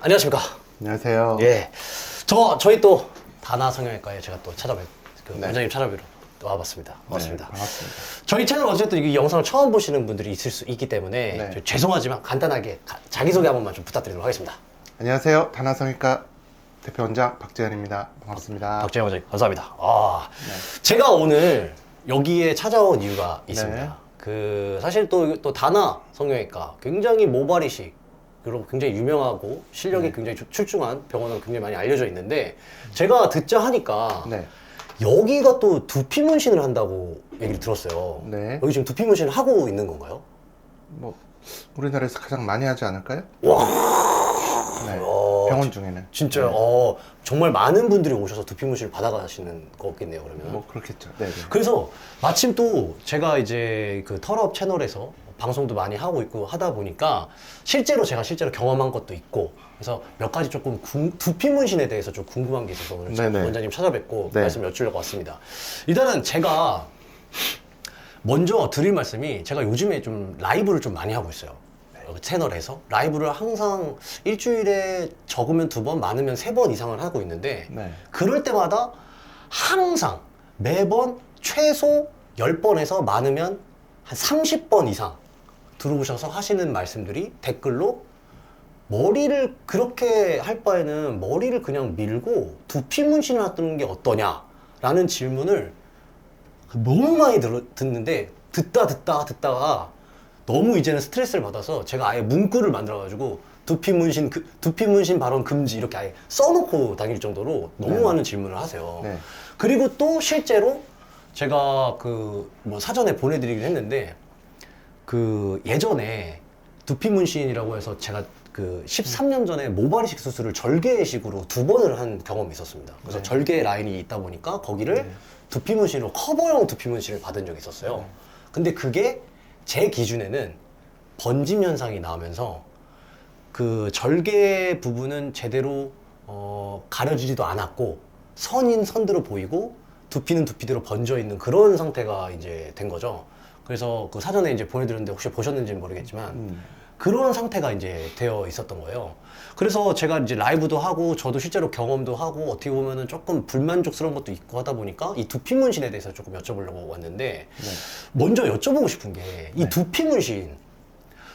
안녕하십니까. 안녕하세요. 예. 저희 또 다나 성형외과에 제가 또 네. 원장님 찾아뵈러 와봤습니다. 반갑습니다. 네, 반갑습니다. 저희 채널 어쨌든 이 영상을 처음 보시는 분들이 있기 때문에 네. 죄송하지만 간단하게 자기소개 한 번만 좀 부탁드리도록 하겠습니다. 안녕하세요. 다나성형외과 대표원장 박재현입니다. 반갑습니다. 박재영 원장님 감사합니다. 아, 네. 제가 오늘 여기에 찾아온 이유가 있습니다. 네. 사실 또 다나 성형외과 굉장히 모발이식 그리고 굉장히 유명하고 실력이 네. 굉장히 출중한 병원으로 굉장히 많이 알려져 있는데 제가 듣자 하니까 네. 여기가 또 두피 문신을 한다고 얘기를 들었어요. 네. 여기 지금 두피 문신을 하고 있는 건가요? 뭐 우리나라에서 가장 많이 하지 않을까요? 와, 네. 어, 병원 중에는. 진짜요? 네. 정말 많은 분들이 오셔서 두피 문신을 받아가시는 거겠네요, 그러면. 뭐 그렇겠죠. 네. 네. 그래서 마침 또 제가 이제 그 털업 채널에서 방송도 많이 하고 있고 하다 보니까 제가 실제로 경험한 것도 있고 그래서 몇 가지 조금 두피 문신에 대해서 좀 궁금한 게 있어서 오늘 네네. 원장님 찾아뵙고 네. 말씀 여쭈려고 왔습니다. 일단은 제가 먼저 드릴 말씀이 제가 요즘에 좀 라이브를 좀 많이 하고 있어요. 채널에서 라이브를 항상 일주일에 적으면 2번, 많으면 3번 이상을 하고 있는데 네. 그럴 때마다 항상 매번 최소 10번에서 많으면 한 30번 이상 들어오셔서 하시는 말씀들이 댓글로 머리를 그렇게 할 바에는 머리를 그냥 밀고 두피 문신을 하는 게 어떠냐라는 질문을 너무 많이 듣는데 듣다가 너무 이제는 스트레스를 받아서 제가 아예 문구를 만들어가지고 두피 문신 발언 금지 이렇게 아예 써놓고 다닐 정도로 너무 네. 많은 질문을 하세요. 네. 그리고 또 실제로 제가 뭐 사전에 보내드리긴 했는데 예전에 두피 문신이라고 해서 제가 13년 전에 모발이식 수술을 절개식으로 2번을 한 경험이 있었습니다. 그래서 네. 절개 라인이 있다 보니까 거기를 네. 두피 문신으로 커버형 두피 문신을 받은 적이 있었어요. 네. 근데 그게 제 기준에는 번짐 현상이 나오면서 그 절개 부분은 제대로 가려지지도 않았고 선대로 보이고 두피는 두피대로 번져 있는 그런 상태가 이제 된 거죠. 그래서 그 사전에 이제 보내드렸는데 혹시 보셨는지는 모르겠지만 그런 상태가 이제 되어 있었던 거예요. 그래서 제가 이제 라이브도 하고 저도 실제로 경험도 하고 어떻게 보면은 조금 불만족스러운 것도 있고 하다 보니까 이 두피 문신에 대해서 조금 여쭤보려고 왔는데 네. 먼저 여쭤보고 싶은 게 이 네. 두피 문신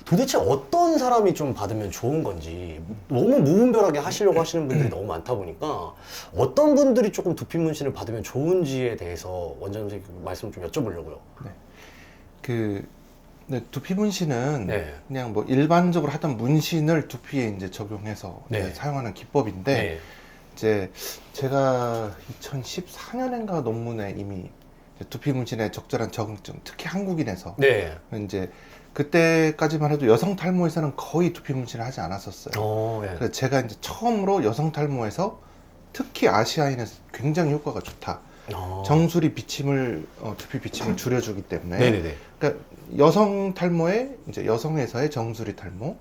도대체 어떤 사람이 좀 받으면 좋은 건지 너무 무분별하게 하시려고 하시는 분들이 너무 많다 보니까 어떤 분들이 조금 두피 문신을 받으면 좋은지에 대해서 원장님 선생님 말씀 좀 여쭤보려고요. 네. 두피 문신은 네. 그냥 뭐 일반적으로 하던 문신을 두피에 이제 적용해서 네. 이제 사용하는 기법인데 네. 이제 제가 2014년인가 논문에 이미 이제 두피 문신의 적절한 적응증, 특히 한국인에서 네. 이제 그때까지만 해도 여성 탈모에서는 거의 두피 문신을 하지 않았었어요. 네. 그래서 제가 이제 처음으로 여성 탈모에서 특히 아시아인에서 굉장히 효과가 좋다. 정수리 비침을 두피 비침을 줄여주기 때문에. 네네네. 그러니까 여성 탈모에 이제 여성에서의 정수리 탈모,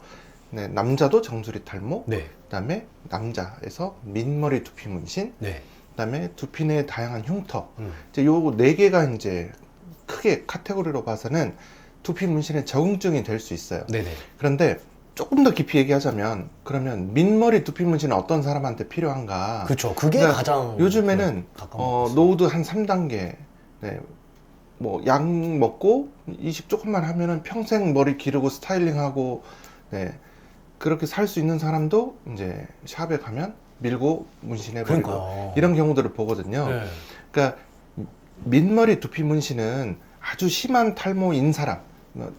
네, 남자도 정수리 탈모, 네. 그다음에 남자에서 민머리 두피 문신, 네. 그다음에 두피 내 다양한 흉터. 이제 요 네 개가 이제 크게 카테고리로 봐서는 두피 문신의 적응증이 될 수 있어요. 네네. 그런데 조금 더 깊이 얘기하자면 그러면 민머리 두피 문신은 어떤 사람한테 필요한가? 그렇죠. 그게 그러니까 가장 요즘에는 가까운 노후도 한 3단계, 네, 뭐 약 먹고 이식 조금만 하면은 평생 머리 기르고 스타일링하고, 네, 그렇게 살 수 있는 사람도 이제 샵에 가면 밀고 문신해버리고 그러니까요. 이런 경우들을 보거든요. 네. 그러니까 민머리 두피 문신은 아주 심한 탈모인 사람,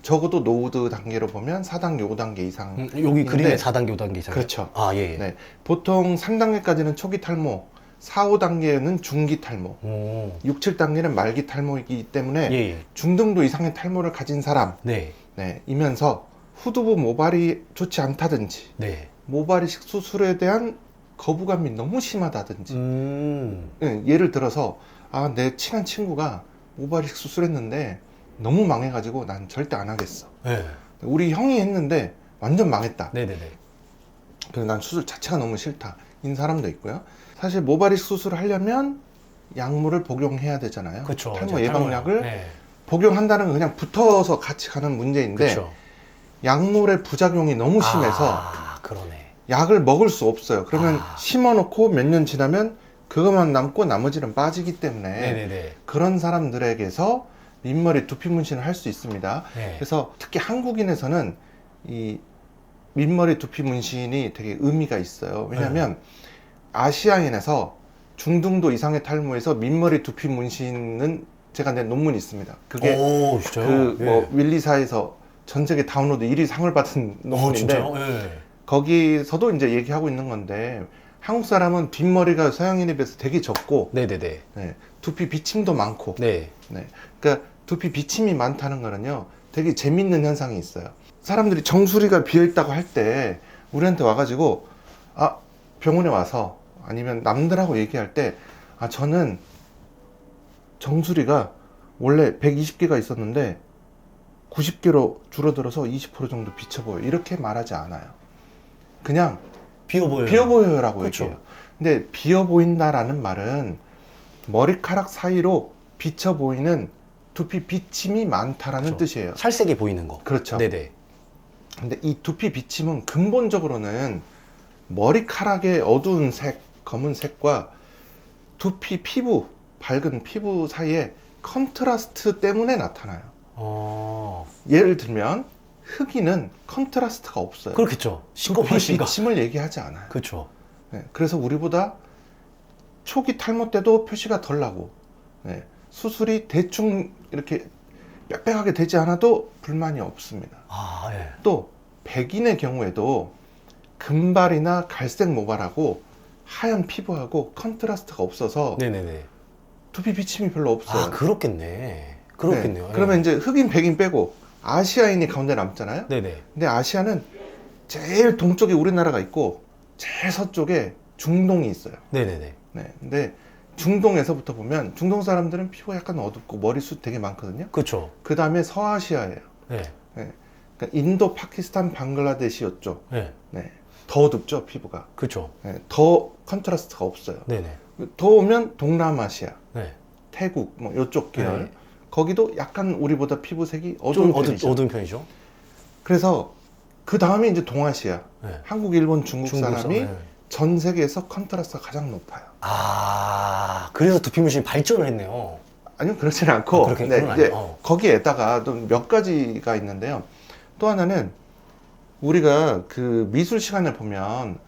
적어도 노후드 단계로 보면 4단계, 5단계 이상. 여기 그림에 4단계, 5단계 이상. 그렇죠. 아, 예. 네, 보통 3단계까지는 초기 탈모, 4, 5단계는 중기 탈모, 오. 6, 7단계는 말기 탈모이기 때문에 예. 중등도 이상의 탈모를 가진 사람, 네. 네, 이면서 후두부 모발이 좋지 않다든지, 네. 모발이식 수술에 대한 거부감이 너무 심하다든지, 네, 예를 들어서 내 친한 친구가 모발이식 수술했는데 너무 망해가지고 난 절대 안 하겠어. 네. 우리 형이 했는데 완전 망했다. 네네네. 그래서 난 수술 자체가 너무 싫다. 인 사람도 있고요. 사실 모발이식 수술을 하려면 약물을 복용해야 되잖아요. 그렇죠. 탈모 예방약을 네. 복용한다는 건 그냥 붙어서 같이 가는 문제인데 그렇죠. 약물의 부작용이 너무 심해서 그러네. 약을 먹을 수 없어요. 그러면 아. 심어놓고 몇 년 지나면 그것만 남고 나머지는 빠지기 때문에 네네네. 그런 사람들에게서 민머리 두피 문신을 할 수 있습니다. 네. 그래서 특히 한국인에서는 이 민머리 두피 문신이 되게 의미가 있어요. 왜냐하면 아시아인에서 중등도 이상의 탈모에서 민머리 두피 문신은 제가 낸 논문이 있습니다. 그게 오, 진짜요? 그 예. 뭐 윌리사에서 전 세계 다운로드 1위 상을 받은 논문인데 진짜요? 예. 거기서도 이제 얘기하고 있는 건데 한국 사람은 뒷머리가 서양인에 비해서 되게 적고 네네네. 네, 두피 비침도 많고 네. 네, 그러니까 두피 비침이 많다는 거는요 되게 재밌는 현상이 있어요. 사람들이 정수리가 비어있다고 할 때 우리한테 와가지고 병원에 와서 아니면 남들하고 얘기할 때 저는 정수리가 원래 120개가 있었는데 90개로 줄어들어서 20% 정도 비쳐 보여요. 이렇게 말하지 않아요. 그냥 비어 보여요. 비어 보여요라고 그쵸. 얘기해요. 근데 비어 보인다라는 말은 머리카락 사이로 비쳐 보이는 두피 비침이 많다라는 그쵸. 뜻이에요. 살색이 보이는 거. 그렇죠. 네네. 근데 이 두피 비침은 근본적으로는 머리카락의 어두운 색, 검은색과 두피 피부, 밝은 피부 사이에 컨트라스트 때문에 나타나요. 예를 들면 흑인은 컨트라스트가 없어요. 그렇겠죠. 두피 시꺼먼 비침을 얘기하지 않아요. 그렇죠. 네, 그래서 우리보다 초기 탈모 때도 표시가 덜 나고 네, 수술이 대충 이렇게 빽빽하게 되지 않아도 불만이 없습니다. 예. 또 백인의 경우에도 금발이나 갈색 모발하고 하얀 피부하고 컨트라스트가 없어서 네네네. 두피 비침이 별로 없어요. 그렇겠네. 그렇겠네요. 네, 그러면 이제 흑인, 백인 빼고 아시아인이 가운데 남잖아요. 네네. 근데 아시아는 제일 동쪽에 우리나라가 있고 제일 서쪽에 중동이 있어요. 네네네. 네, 근데 중동에서부터 보면 중동 사람들은 피부가 약간 어둡고 머리숱 되게 많거든요. 그렇죠. 그 다음에 서아시아예요. 네. 네, 그러니까 인도, 파키스탄, 방글라데시 이쪽. 네. 네, 더 어둡죠 피부가. 그렇죠. 네, 더 컨트라스트가 없어요. 네네. 더 오면 동남아시아, 네. 태국 뭐 이쪽 계열. 네. 거기도 약간 우리보다 피부색이 좀 어두운 편이죠. 어두운 편이죠. 그래서 그 다음에 이제 동아시아, 네. 한국, 일본, 중국 사람이 네. 전 세계에서 컨트라스트가 가장 높아요. 그래서 두피 문신이 발전을 했네요. 아니요, 그렇지는 않고, 그렇게 네, 그건 이제 아니에요. 거기에다가 또 몇 가지가 있는데요. 또 하나는 우리가 그 미술 시간에 보면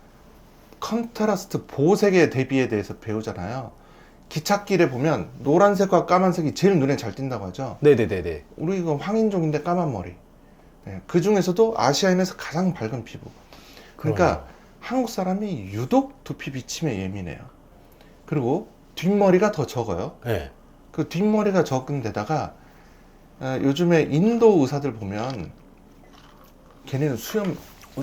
컨트라스트 보색의 대비에 대해서 배우잖아요. 기찻길에 보면 노란색과 까만색이 제일 눈에 잘 띈다고 하죠. 네네네네. 우리 이거 황인종인데 까만 머리. 네, 그 중에서도 아시아인에서 가장 밝은 피부. 그러니까 그러네요. 한국 사람이 유독 두피 비침에 예민해요. 그리고 뒷머리가 더 적어요. 네. 그 뒷머리가 적은 데다가 요즘에 인도 의사들 보면 걔네는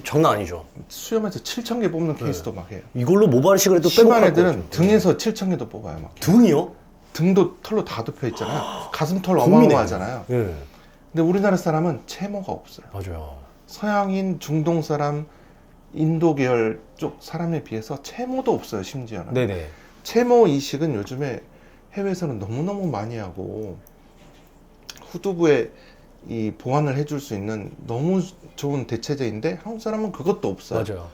장난 아니죠. 수염에서 7,000개 뽑는 케이스도 막 해요. 이걸로 모발이식을 해도 심한 빼곡할 애들은 것 같죠. 등에서 7,000개도 뽑아요. 막. 등이요? 등도 털로 다 덮여 있잖아요. 가슴털 고민이네요. 어마어마하잖아요. 네. 근데 우리나라 사람은 채모가 없어요. 맞아요. 서양인, 중동 사람, 인도 계열 쪽 사람에 비해서 채모도 없어요. 심지어는. 네네. 채모 이식은 요즘에 해외에서는 너무너무 많이 하고 후두부에 이 보완을 해줄 수 있는 너무 좋은 대체제인데 한국 사람은 그것도 없어요. 맞아요.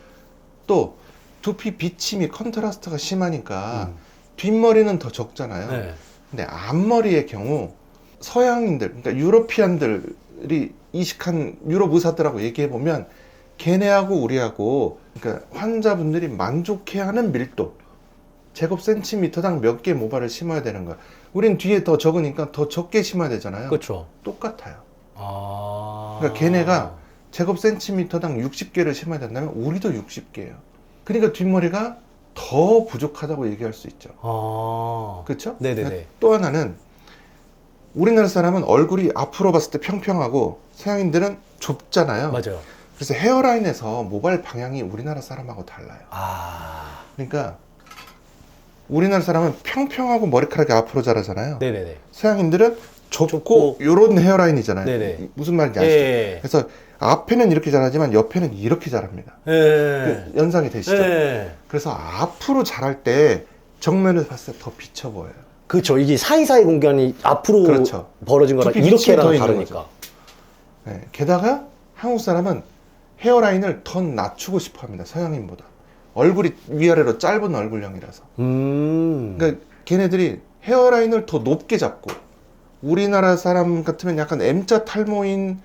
또 두피 비침이 컨트라스트가 심하니까 뒷머리는 더 적잖아요. 네. 근데 앞머리의 경우 서양인들, 그러니까 유러피안들이 이식한 유럽 의사들하고 얘기해 보면 걔네하고 우리하고 그러니까 환자분들이 만족해하는 밀도 제곱 센티미터당 몇 개 모발을 심어야 되는 거야. 우린 뒤에 더 적으니까 더 적게 심어야 되잖아요. 그렇죠. 똑같아요. 그러니까 걔네가 제곱 센티미터당 60개를 심어야 된다면 우리도 60개예요. 그러니까 뒷머리가 더 부족하다고 얘기할 수 있죠. 그렇죠? 네네네. 또 하나는 우리나라 사람은 얼굴이 앞으로 봤을 때 평평하고 서양인들은 좁잖아요. 맞아요. 그래서 헤어라인에서 모발 방향이 우리나라 사람하고 달라요. 그러니까 우리나라 사람은 평평하고 머리카락이 앞으로 자라잖아요. 네네네. 서양인들은 좁고 좁고 요런 헤어라인이잖아요. 네네. 무슨 말인지 아시죠? 예. 그래서 앞에는 이렇게 자라지만 옆에는 이렇게 자랍니다. 예. 연상이 되시죠? 예. 그래서 앞으로 자랄 때 정면에서 봤을 때 더 비쳐 보여요. 그렇죠. 이게 사이사이 공간이 앞으로 그렇죠. 벌어진 거랑 두피 밑이 더 이렇게랑 있는 다르니까. 네. 게다가 한국 사람은 헤어라인을 더 낮추고 싶어 합니다. 서양인보다. 얼굴이 위아래로 짧은 얼굴형이라서. 그러니까 걔네들이 헤어라인을 더 높게 잡고, 우리나라 사람 같으면 약간 M자 탈모인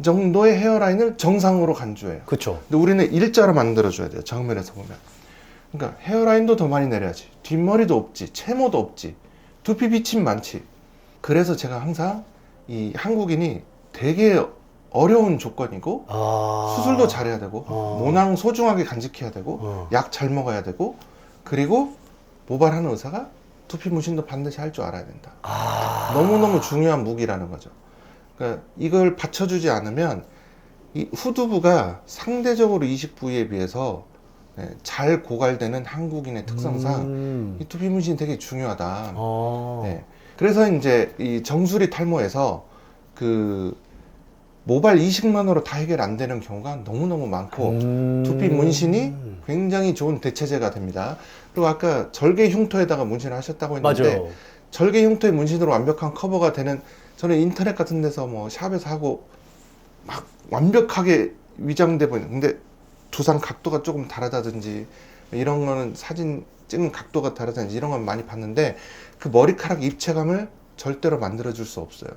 정도의 헤어라인을 정상으로 간주해요. 그렇죠. 근데 우리는 일자로 만들어줘야 돼요. 정면에서 보면. 그러니까 헤어라인도 더 많이 내려야지. 뒷머리도 없지. 채모도 없지. 두피 비침 많지. 그래서 제가 항상 이 한국인이 되게 어려운 조건이고, 수술도 잘해야 되고, 모낭 소중하게 간직해야 되고, 약 잘 먹어야 되고, 그리고 모발하는 의사가 두피 문신도 반드시 할 줄 알아야 된다. 너무너무 중요한 무기라는 거죠. 그러니까 이걸 받쳐주지 않으면 이 후두부가 상대적으로 이식 부위에 비해서 잘 고갈되는 한국인의 특성상 이 두피 문신이 되게 중요하다. 네. 그래서 이제 이 정수리 탈모에서 그 모발 이식만으로 다 해결 안 되는 경우가 너무너무 많고, 두피 문신이 굉장히 좋은 대체제가 됩니다. 그리고 아까 절개 흉터에다가 문신을 하셨다고 했는데, 맞아요. 절개 흉터의 문신으로 완벽한 커버가 되는, 저는 인터넷 같은 데서 뭐 샵에서 하고 막 완벽하게 위장돼 보이는, 근데 두상 각도가 조금 다르다든지 이런 거는 사진 찍는 각도가 다르다든지 이런 건 많이 봤는데, 그 머리카락 입체감을 절대로 만들어 줄 수 없어요.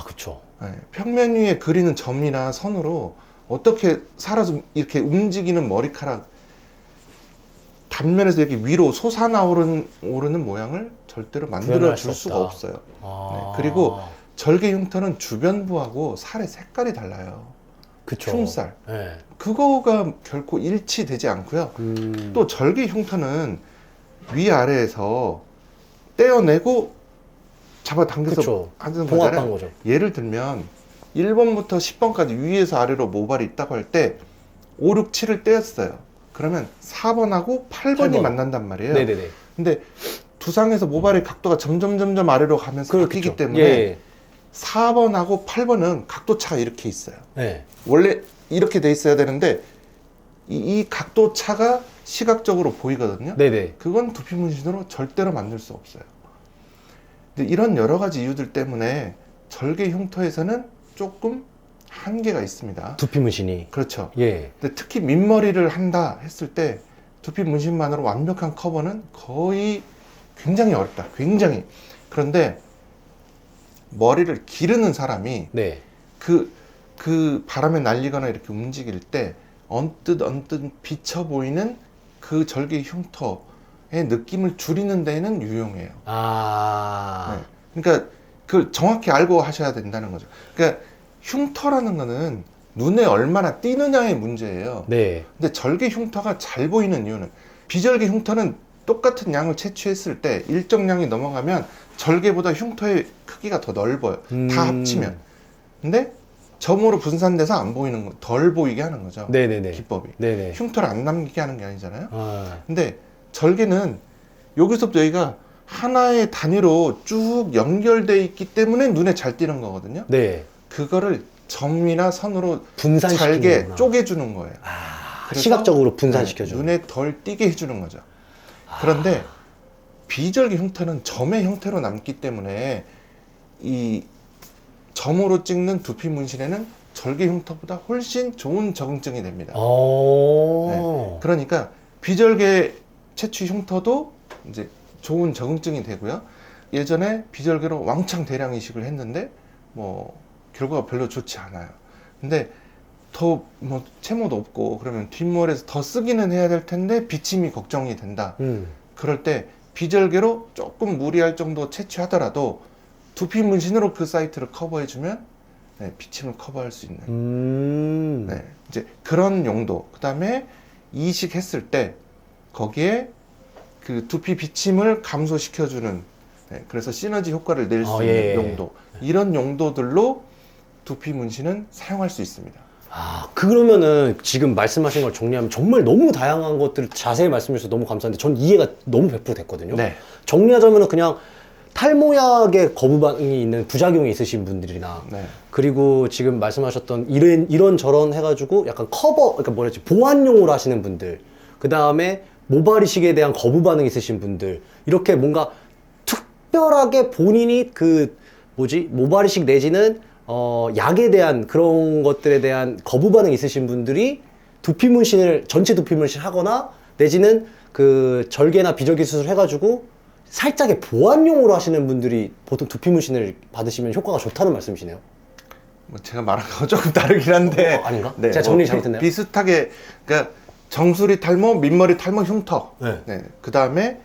그쵸. 네, 평면 위에 그리는 점이나 선으로 어떻게 살아서 이렇게 움직이는 머리카락 단면에서 이렇게 위로 솟아나오르는 모양을 절대로 만들어 구현할 줄 수 수가 없다. 없어요. 네, 그리고 절개 흉터는 주변부하고 살의 색깔이 달라요. 그쵸. 흉살. 네. 그거가 결코 일치되지 않고요. 또 절개 흉터는 위아래에서 떼어내고 잡아당겨서 그쵸. 하는 봉합한 거잖아요. 거죠. 예를 들면 1번부터 10번까지 위에서 아래로 모발이 있다고 할 때 5, 6, 7을 떼었어요. 그러면 4번하고 8번이 8번. 만난단 말이에요. 네네네. 근데 두상에서 모발의 각도가 점점 아래로 가면서 바뀌기 때문에 예. 4번하고 8번은 각도 차가 이렇게 있어요. 네. 원래 이렇게 돼 있어야 되는데 이 각도 차가 시각적으로 보이거든요. 네네. 그건 두피 문신으로 절대로 만들 수 없어요. 근데 이런 여러 가지 이유들 때문에 절개 흉터에서는 조금 한계가 있습니다. 두피 문신이. 그렇죠. 예. 근데 특히 밑머리를 한다 했을 때 두피 문신만으로 완벽한 커버는 거의 굉장히 어렵다. 굉장히. 그런데 머리를 기르는 사람이 네. 그 바람에 날리거나 이렇게 움직일 때 언뜻 비쳐 보이는 그 절개 흉터의 느낌을 줄이는 데에는 유용해요. 네. 그러니까 그걸 정확히 알고 하셔야 된다는 거죠. 그러니까 흉터라는 거는 눈에 얼마나 띄느냐의 문제예요. 네. 근데 절개 흉터가 잘 보이는 이유는, 비절개 흉터는 똑같은 양을 채취했을 때 일정량이 넘어가면 절개보다 흉터의 크기가 더 넓어요. 다 합치면. 근데 점으로 분산돼서 안 보이는 거, 덜 보이게 하는 거죠. 네네네. 기법이. 네네. 흉터를 안 남기게 하는 게 아니잖아요. 근데 절개는 여기서부터 여기가 하나의 단위로 쭉 연결돼 있기 때문에 눈에 잘 띄는 거거든요. 네. 그거를 점이나 선으로 분산시키는 잘게 거구나. 쪼개주는 거예요. 그래서 시각적으로 분산시켜주는. 눈에 덜 띄게 해주는 거죠. 그런데 비절개 흉터는 점의 형태로 남기 때문에 이 점으로 찍는 두피 문신에는 절개 흉터보다 훨씬 좋은 적응증이 됩니다. 네. 그러니까 비절개 채취 흉터도 이제 좋은 적응증이 되고요. 예전에 비절개로 왕창 대량 이식을 했는데 뭐 결과가 별로 좋지 않아요. 근데 더 뭐 채모도 없고 그러면 뒷머리에서 더 쓰기는 해야 될 텐데 비침이 걱정이 된다. 그럴 때 비절개로 조금 무리할 정도 채취하더라도 두피 문신으로 그 사이트를 커버해주면 네, 비침을 커버할 수 있는 네, 이제 그런 용도. 그 다음에 이식했을 때 거기에 그 두피 비침을 감소시켜주는 네, 그래서 시너지 효과를 낼 수 있는 용도. 이런 용도들로 두피 문신은 사용할 수 있습니다. 그러면은 지금 말씀하신 걸 정리하면 정말 너무 다양한 것들을 자세히 말씀해 주셔서 너무 감사한데 전 이해가 너무 100% 됐거든요. 네. 정리하자면은 그냥 탈모약에 거부 반응이 있는 부작용이 있으신 분들이나 네. 그리고 지금 말씀하셨던 이런 저런 해가지고 약간 커버, 그러니까 뭐랬지, 보완용으로 하시는 분들, 그 다음에 모발 이식에 대한 거부 반응 있으신 분들, 이렇게 뭔가 특별하게 본인이 모발 이식 내지는 약에 대한 그런 것들에 대한 거부 반응 있으신 분들이 두피 문신을 전체 두피 문신 하거나 내지는 그 절개나 비절개 수술 해가지고 살짝의 보완용으로 하시는 분들이 보통 두피 문신을 받으시면 효과가 좋다는 말씀이시네요. 뭐 제가 말한 거 조금 다르긴 한데 아닌가? 제가 정리 뭐 잘못했나요? 비슷하게 그러니까 정수리 탈모, 민머리 탈모 흉터. 네. 네. 그다음에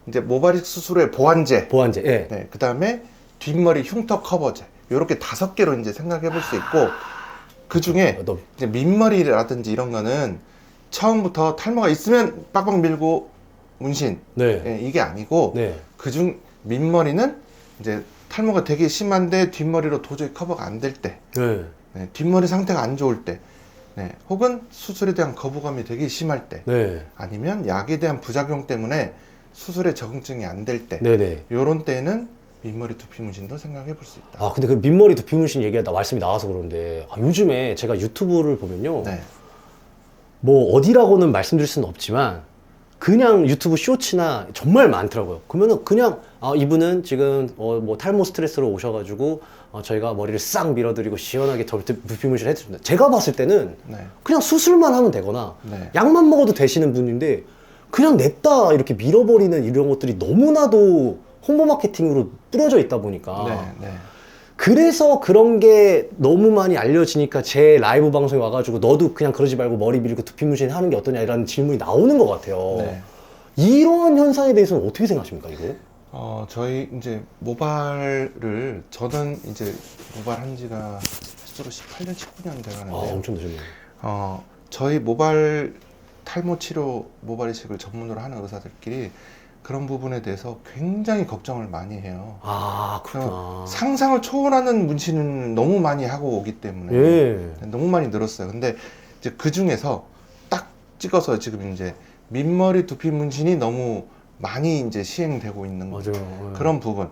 이제 모발이식 수술의 보완제. 보완제. 예. 네. 그다음에 뒷머리 흉터 커버제. 요렇게 5개로 이제 생각해 볼 수 있고 그 중에 이제 민머리라든지 이런 거는 처음부터 탈모가 있으면 빡빡 밀고 문신. 네. 예, 이게 아니고 네. 그중 민머리는 이제 탈모가 되게 심한데 뒷머리로 도저히 커버가 안 될 때, 네. 네, 뒷머리 상태가 안 좋을 때, 네, 혹은 수술에 대한 거부감이 되게 심할 때, 네. 아니면 약에 대한 부작용 때문에 수술에 적응증이 안 될 때, 네네. 요런 때는 민머리 두피 문신도 생각해 볼 수 있다. 아, 근데 그 민머리 두피 문신 얘기하다 말씀이 나와서 그러는데, 요즘에 제가 유튜브를 보면요. 네, 뭐 어디라고는 말씀드릴 수는 없지만 그냥 유튜브 쇼츠나 정말 많더라고요. 그러면은 그냥 이분은 지금 뭐 탈모 스트레스로 오셔가지고 저희가 머리를 싹 밀어드리고 시원하게 두피 문신 해드립니다. 제가 봤을 때는 네, 그냥 수술만 하면 되거나 네. 약만 먹어도 되시는 분인데 그냥 냅다 이렇게 밀어버리는 이런 것들이 너무나도 홍보 마케팅으로 뿌려져 있다 보니까 네, 네. 그래서 그런 게 너무 많이 알려지니까 제 라이브 방송에 와가지고 너도 그냥 그러지 말고 머리 밀고 두피 문신 하는 게 어떠냐 이런 질문이 나오는 것 같아요. 네. 이러한 현상에 대해서는 어떻게 생각하십니까, 이거? 저희 이제 모발을 저는 이제 모발 한 지가 스스로 18년, 19년 돼가는데 엄청 늦었네요. 저희 모발 탈모 치료 모발 이식을 전문으로 하는 의사들끼리 그런 부분에 대해서 굉장히 걱정을 많이 해요. 그렇구나. 상상을 초월하는 문신은 너무 많이 하고 오기 때문에 예. 너무 많이 늘었어요. 근데 이제 그 중에서 딱 찍어서 지금 이제 민머리 두피 문신이 너무 많이 이제 시행되고 있는 맞아요. 예. 그런 부분.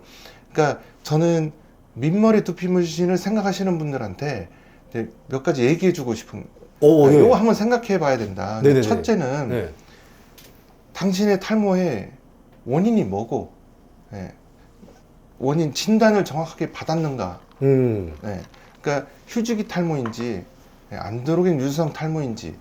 그러니까 저는 민머리 두피 문신을 생각하시는 분들한테 이제 몇 가지 얘기해주고 싶은. 예. 이거 한번 생각해봐야 된다. 네네네. 첫째는 네. 당신의 탈모의 원인이 뭐고, 예, 원인 진단을 정확하게 받았는가. 네. 그러니까 휴지기 탈모인지, 안드로겐 유두성 탈모인지,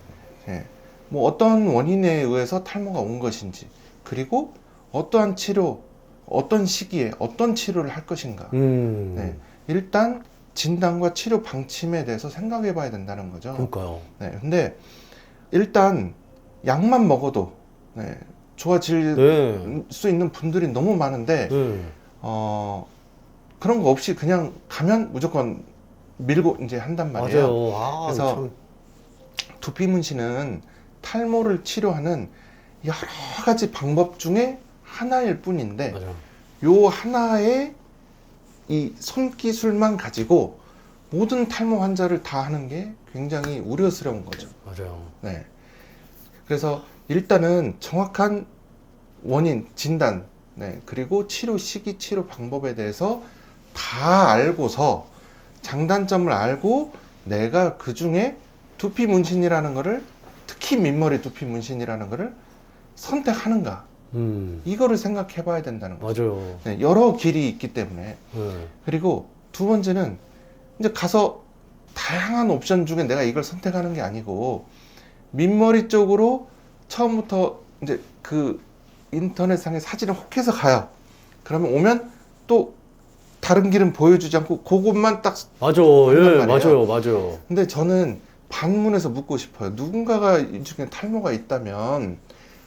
뭐 어떤 원인에 의해서 탈모가 온 것인지, 그리고 어떠한 치료, 어떤 시기에 어떤 치료를 할 것인가. 네. 일단 진단과 치료 방침에 대해서 생각해 봐야 된다는 거죠. 그러니까요. 네. 근데 일단 약만 먹어도 좋아질 네. 수 있는 분들이 너무 많은데 네. 그런 거 없이 그냥 가면 무조건 밀고 이제 한단 말이에요. 맞아요. 그래서 참. 두피 문신은 탈모를 치료하는 여러 가지 방법 중에 하나일 뿐인데 맞아요. 요 하나의 이 손기술만 가지고 모든 탈모 환자를 다 하는 게 굉장히 우려스러운 거죠. 맞아요. 네. 그래서 일단은 정확한 원인, 진단, 그리고 치료 시기, 치료 방법에 대해서 다 알고서 장단점을 알고 내가 그 중에 두피 문신이라는 거를 특히 민머리 두피 문신이라는 거를 선택하는가 이거를 생각해 봐야 된다는 거죠. 맞아요. 네, 여러 길이 있기 때문에. 네. 그리고 두 번째는 이제 가서 다양한 옵션 중에 내가 이걸 선택하는 게 아니고 민머리 쪽으로 처음부터 이제 그 인터넷상의 사진을 혹해서 가요. 그러면 오면 또 다른 길은 보여주지 않고 그것만 딱. 맞아요. 예, 말이에요. 맞아요. 근데 저는 반문해서 묻고 싶어요. 누군가가 이 중에 탈모가 있다면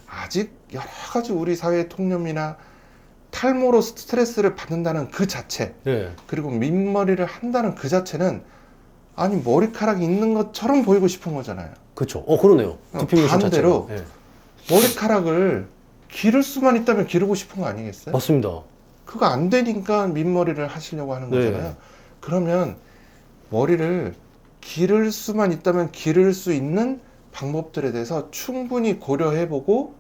아직 여러 가지 우리 사회의 통념이나 탈모로 스트레스를 받는다는 그 자체, 네. 그리고 민머리를 한다는 그 자체는 아니 머리카락이 있는 것처럼 보이고 싶은 거잖아요. 그렇죠. 그러네요. 두피 문신 반대로 자체가. 예. 머리카락을 기를 수만 있다면 기르고 싶은 거 아니겠어요? 맞습니다. 그거 안 되니까 민머리를 하시려고 하는 거잖아요. 네. 그러면 머리를 기를 수만 있다면 기를 수 있는 방법들에 대해서 충분히 고려해보고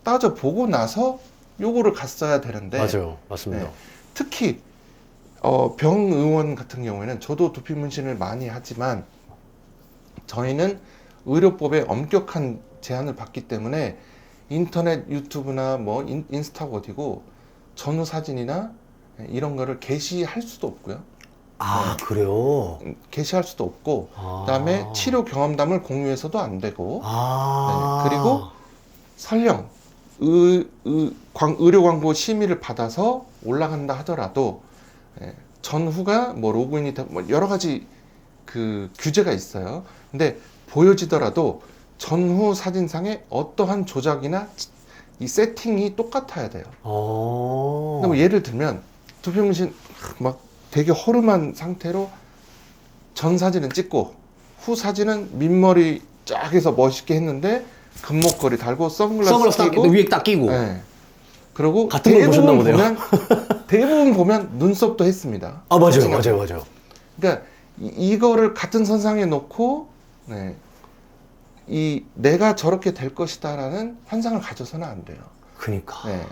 따져보고 나서 요거를 갔어야 되는데 맞아요. 맞습니다. 특히 병의원 같은 경우에는 저도 두피 문신을 많이 하지만 저희는 의료법에 엄격한 제한을 받기 때문에 인터넷 유튜브나 뭐 인스타가 어디고 전후 사진이나 이런 거를 게시할 수도 없고요. 아, 그래요? 게시할 수도 없고, 아. 그다음에 치료 경험담을 공유해서도 안 되고, 아. 그리고 설령 의료 광고 심의를 받아서 올라간다 하더라도 전후가 뭐 로그인이 뭐 여러 가지 그 규제가 있어요. 근데 보여지더라도 전후 사진상에 어떠한 조작이나 이 세팅이 똑같아야 돼요. 근데 뭐 예를 들면 두피문신 막 되게 허름한 상태로 전 사진은 찍고 후 사진은 민머리 쫙 해서 멋있게 했는데 금목걸이 달고 선글라스 딱 끼고 위에 딱 끼고. 네. 그리고 같은 걸 보셨나 보네요. 대부분 보면 눈썹도 했습니다. 아, 맞아요. 사진을. 맞아요. 맞아요. 그러니까 이거를 같은 선상에 놓고 이 내가 저렇게 될 것이다라는 환상을 가져서는 안 돼요. 그니까. 네.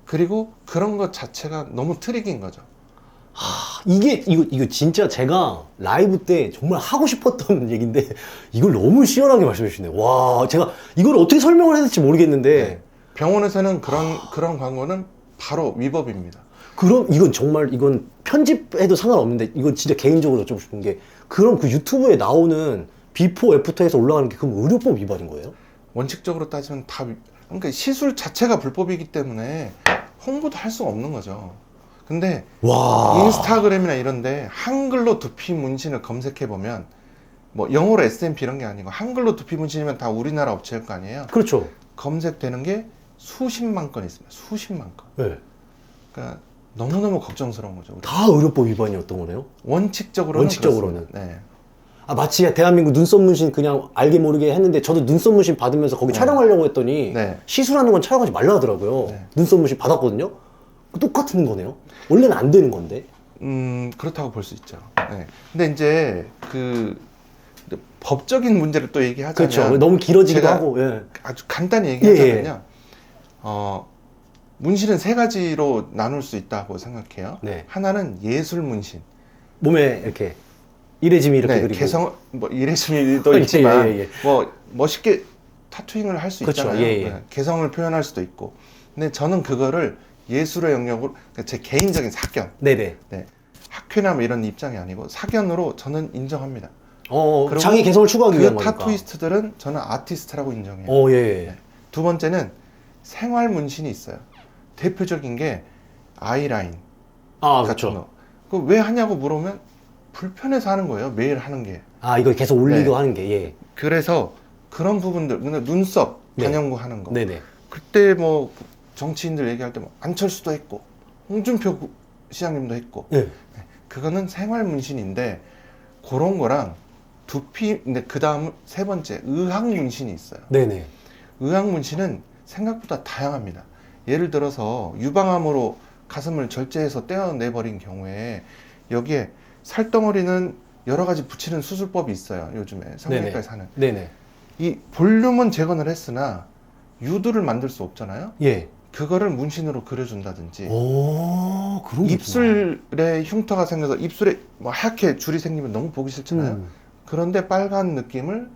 그리고 그런 것 자체가 너무 트릭인 거죠. 이거 진짜 제가 라이브 때 정말 하고 싶었던 얘기인데 이걸 너무 시원하게 말씀해 주시네요. 와, 제가 이걸 어떻게 설명을 해야 될지 모르겠는데 네. 병원에서는 그런 광고는 바로 위법입니다. 그럼 이건 정말 이건 편집해도 상관없는데 이건 진짜 개인적으로 여쭤보고 싶은 게 그럼 그 유튜브에 나오는 비포 애프터에서 올라가는 게 그럼 의료법 위반인 거예요? 원칙적으로 따지면 그러니까 시술 자체가 불법이기 때문에 홍보도 할 수가 없는 거죠. 근데 와. 인스타그램이나 이런데 한글로 두피 문신을 검색해 보면 뭐 영어로 SMP 이런 게 아니고 한글로 두피 문신이면 다 우리나라 업체일 거 아니에요. 그렇죠. 검색되는 게 수십만 건 있습니다. 수십만 건. 네. 그러니까 너무너무 걱정스러운 거죠. 우리가. 다 의료법 위반이었던 거네요? 원칙적으로는. 원칙적으로는. 그렇습니다. 네. 아, 마치 대한민국 눈썹 문신 그냥 알게 모르게 했는데 저도 눈썹 문신 받으면서 거기 네. 촬영하려고 했더니 네. 시술하는 건 촬영하지 말라 하더라고요. 네. 눈썹 문신 받았거든요? 똑같은 거네요? 원래는 안 되는 건데. 그렇다고 볼 수 있죠. 네. 근데 이제 그 법적인 문제를 또 얘기하자면 그렇죠. 너무 길어지기도 제가 하고. 예. 아주 간단히 얘기하자면요. 예. 문신은 세 가지로 나눌 수 있다고 생각해요. 네. 하나는 예술 문신. 몸에 이렇게 이레짐이 이렇게 네, 그리고. 개성 뭐 이레심도 예, 있지만 예, 예. 뭐 멋있게 타투잉을 할 수 그렇죠. 있잖아요. 예, 예. 네, 개성을 표현할 수도 있고. 근데 저는 그거를 예술의 영역으로 그러니까 제 개인적인 사견, 네네. 네, 학회나 뭐 이런 입장이 아니고 사견으로 저는 인정합니다. 그리고 자기 개성을 추구하기 그 위한 거니까. 타투이스트들은 저는 아티스트라고 인정해요. 예, 예. 네. 두 번째는 생활 문신이 있어요. 대표적인 게 아이라인 아, 같은 그렇죠. 거. 그 왜 하냐고 물으면 불편해서 하는 거예요. 매일 하는 게. 아, 이거 계속 올리고 네. 하는 게, 예. 그래서 그런 부분들, 근데 눈썹 네. 단연고 하는 거. 네네. 그때 뭐 정치인들 얘기할 때 뭐 안철수도 했고 홍준표 시장님도 했고 예. 그거는 생활 문신인데 그런 거랑 두피 근데 그 다음 세 번째 의학 문신이 있어요. 네네. 의학 문신은 생각보다 다양합니다. 예를 들어서 유방암으로 가슴을 절제해서 떼어내버린 경우에 여기에 살덩어리는 여러 가지 붙이는 수술법이 있어요. 요즘에 성형외과에서 하는. 네네. 이 볼륨은 재건을 했으나 유두를 만들 수 없잖아요. 예. 그거를 문신으로 그려준다든지 오, 그런 게 입술에 흉터가 생겨서 입술에 뭐 하얗게 줄이 생기면 너무 보기 있구나. 싫잖아요. 그런데 빨간 느낌을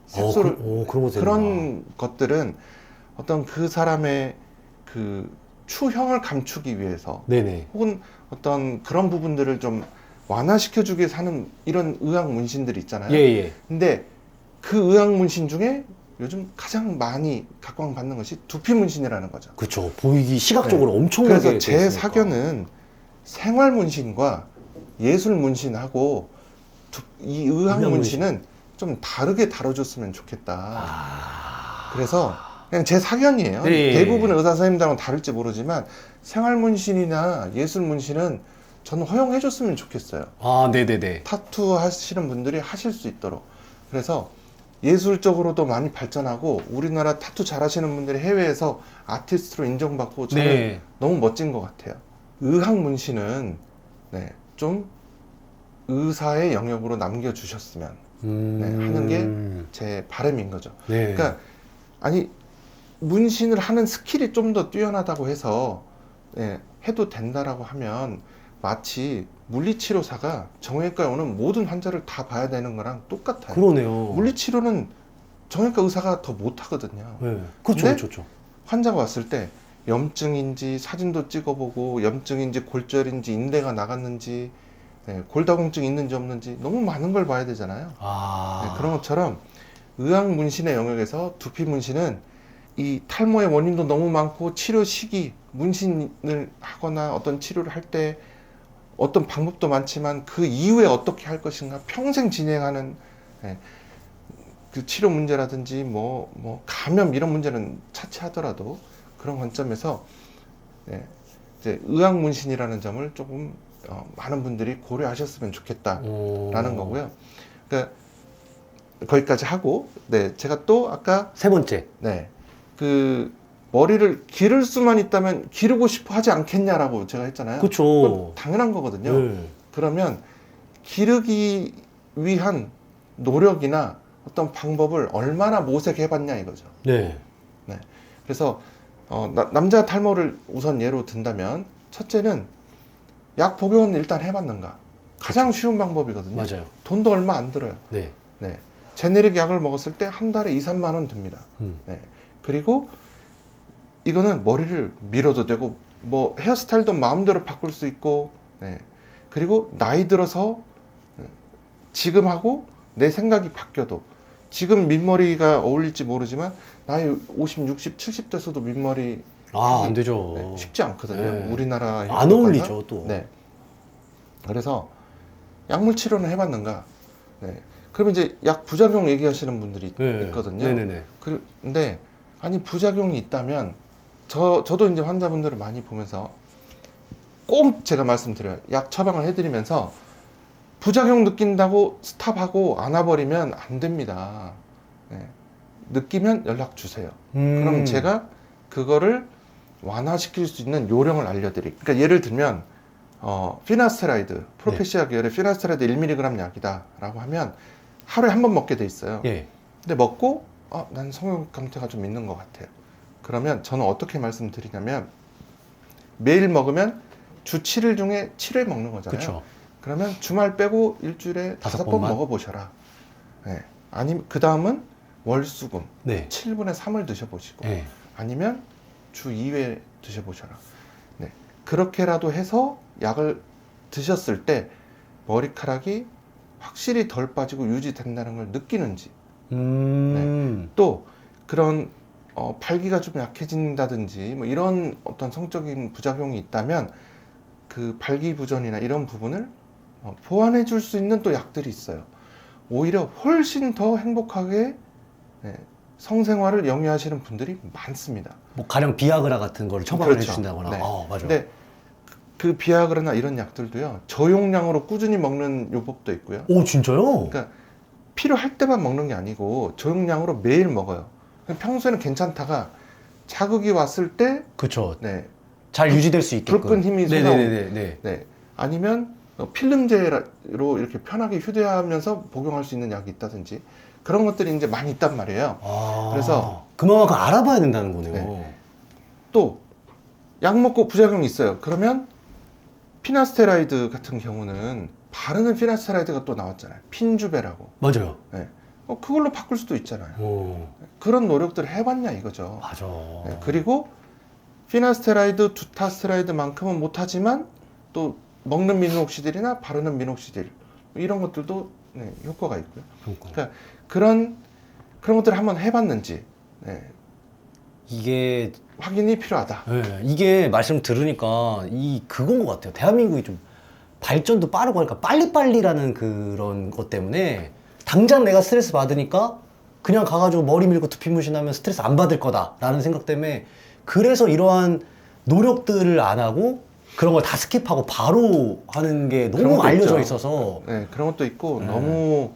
색소를 그런 거 그런 것들은 어떤 그 사람의 그 추형을 감추기 위해서 네네. 혹은 어떤 그런 부분들을 좀 완화시켜주기 위해서 하는 이런 의학 문신들이 있잖아요. 예, 예. 근데 그 의학 문신 중에 요즘 가장 많이 각광받는 것이 두피 문신이라는 거죠. 그렇죠. 보이기 시각적으로 엄청나게. 그래서 제 돼 있으니까. 사견은 생활 문신과 예술 문신하고 이 의학 의학 문신은 좀 다르게 다뤄줬으면 좋겠다. 아. 그래서 그냥 제 사견이에요. 예, 예, 예. 대부분의 의사 선생님들하고는 다를지 모르지만 생활 문신이나 예술 문신은 저는 허용해줬으면 좋겠어요. 아, 네네네. 타투 하시는 분들이 하실 수 있도록. 그래서 예술적으로도 많이 발전하고 우리나라 타투 잘하시는 분들이 해외에서 아티스트로 인정받고 저는 네. 너무 멋진 것 같아요. 의학 문신은 좀 의사의 영역으로 남겨주셨으면 하는 게 제 바람인 거죠. 네. 그러니까 아니 문신을 하는 스킬이 좀 더 뛰어나다고 해서 해도 된다라고 하면 마치 물리치료사가 정형외과에 오는 모든 환자를 다 봐야 되는 거랑 똑같아요. 그러네요. 물리치료는 정형외과 의사가 더 못하거든요. 네. 그렇죠, 근데 그렇죠. 환자가 왔을 때 염증인지 사진도 찍어보고 염증인지 골절인지 인대가 나갔는지 네, 골다공증 있는지 없는지 너무 많은 걸 봐야 되잖아요. 아. 네, 그런 것처럼 의학 문신의 영역에서 두피 문신은 이 탈모의 원인도 너무 많고 치료 시기, 문신을 하거나 어떤 치료를 할 때 어떤 방법도 많지만 그 이후에 어떻게 할 것인가 평생 진행하는 예, 그 치료 문제라든지 뭐 감염 이런 문제는 차치하더라도 그런 관점에서 예, 이제 의학 문신이라는 점을 조금 많은 분들이 고려하셨으면 좋겠다라는 오. 거고요. 그러니까 거기까지 하고 네 제가 또 아까 세 번째. 네 그 머리를 기를 수만 있다면 기르고 싶어 하지 않겠냐라고 제가 했잖아요. 그쵸. 그건 당연한 거거든요. 네. 그러면 기르기 위한 노력이나 어떤 방법을 얼마나 모색해봤냐 이거죠. 네. 그래서 남자 탈모를 우선 예로 든다면 첫째는 약 복용은 일단 해봤는가 가장 쉬운 방법이거든요. 맞아요. 돈도 얼마 안 들어요. 네. 네. 제네릭 약을 먹었을 때 한 달에 2, 3만 원 듭니다. 네. 그리고 이거는 머리를 밀어도 되고 뭐 헤어스타일도 마음대로 바꿀 수 있고 네. 그리고 나이 들어서 지금 하고 내 생각이 바뀌어도 지금 민머리가 어울릴지 모르지만 나이 50, 60, 70 돼서도 민머리 아, 안 되죠. 네, 쉽지 않거든요. 네. 우리나라 안 현대사가. 어울리죠, 또. 네. 그래서 약물 치료는 해봤는가? 네. 그러면 이제 약 부작용 얘기하시는 분들이 네. 있거든요. 네네네. 근데 아니 부작용이 있다면 저도 이제 환자분들을 많이 보면서 꼭 제가 말씀드려요. 약 처방을 해드리면서 부작용 느낀다고 스탑하고 안 와버리면 안 됩니다. 네. 느끼면 연락 주세요. 그럼 제가 그거를 완화시킬 수 있는 요령을 알려드릴게요. 그러니까 예를 들면 피나스테라이드, 프로페시아 계열의 피나스테라이드 1mg 약이다 라고 하면 하루에 한 번 먹게 돼 있어요. 예. 근데 먹고 난 성형 감퇴가 좀 있는 것 같아요. 그러면 저는 어떻게 말씀드리냐면 매일 먹으면 주 7일 중에 7회 먹는 거잖아요. 그쵸. 그러면 주말 빼고 일주일에 5번 번만? 먹어보셔라. 네. 아니면 그 다음은 월수금 네. 7분의 3을 드셔보시고 예. 아니면 주 2회 드셔보셔라. 네. 그렇게라도 해서 약을 드셨을 때 머리카락이 확실히 덜 빠지고 유지된다는 걸 느끼는지 또 그런 발기가 좀 약해진다든지 뭐 이런 어떤 성적인 부작용이 있다면 그 발기부전이나 이런 부분을 보완해 줄 수 있는 또 약들이 있어요. 오히려 훨씬 더 행복하게 성생활을 영위하시는 분들이 많습니다. 뭐 가령 비아그라 같은 거를 처방을 그렇죠. 해주신다거나. 네. 아, 맞아요. 근데 그 비아그라나 이런 약들도요 저용량으로 꾸준히 먹는 요법도 있고요. 오, 진짜요? 그러니까 필요할 때만 먹는 게 아니고 저용량으로 매일 먹어요. 평소에는 괜찮다가 자극이 왔을 때 그쵸. 네, 잘 유지될 수 있게끔. 불끈 힘이 네네네네. 네. 아니면 필름제로 이렇게 편하게 휴대하면서 복용할 수 있는 약이 있다든지 그런 것들이 이제 많이 있단 말이에요. 아, 그래서 그만큼 알아봐야 된다는 거네요. 네. 또 약 먹고 부작용이 있어요. 그러면 피나스테라이드 같은 경우는 바르는 피나스테라이드가 또 나왔잖아요. 핀주베라고. 맞아요. 네. 그걸로 바꿀 수도 있잖아요. 오, 그런 노력들을 해봤냐 이거죠. 맞아. 네. 그리고 피나스테라이드, 두타스테라이드만큼은 못하지만 또 먹는 미노옥시딜이나 바르는 미노옥시딜 이런 것들도 네, 효과가 있고요. 그러니까 그런 것들을 한번 해봤는지 네, 이게 확인이 필요하다. 네, 이게 말씀 들으니까 그건 것 같아요. 대한민국이 좀 발전도 빠르고 하니까 빨리빨리라는 그런 것 때문에 당장 내가 스트레스 받으니까 그냥 가가지고 머리 밀고 두피 문신하면 스트레스 안 받을 거다라는 생각 때문에 그래서 이러한 노력들을 안 하고 그런 걸 다 스킵하고 바로 하는 게 그런 너무 것도 알려져 있죠. 있어서 네, 그런 것도 있고 네. 너무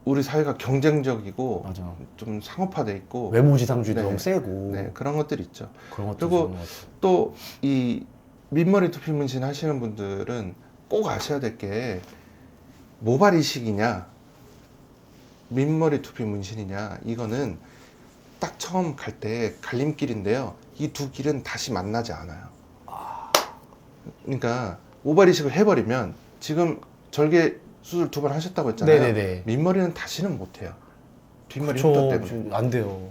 우리 사회가 경쟁적이고 맞아. 좀 상업화돼 있고 외모지상주의도 네. 너무 세고 네, 그런 것들이 있죠. 그런 것도 그리고 있는 것 같아요. 또 이 민머리 두피 문신 하시는 분들은 꼭 아셔야 될 게 모발 이식이냐 민머리 두피 문신이냐 이거는 딱 처음 갈 때 갈림길인데요. 이 두 길은 다시 만나지 않아요. 그러니까 모발 이식을 해버리면 지금 절개 수술 2번 하셨다고 했잖아요. 네네네. 민머리는 다시는 못 해요. 뒷머리 그쵸, 흉터 때문에. 안 돼요.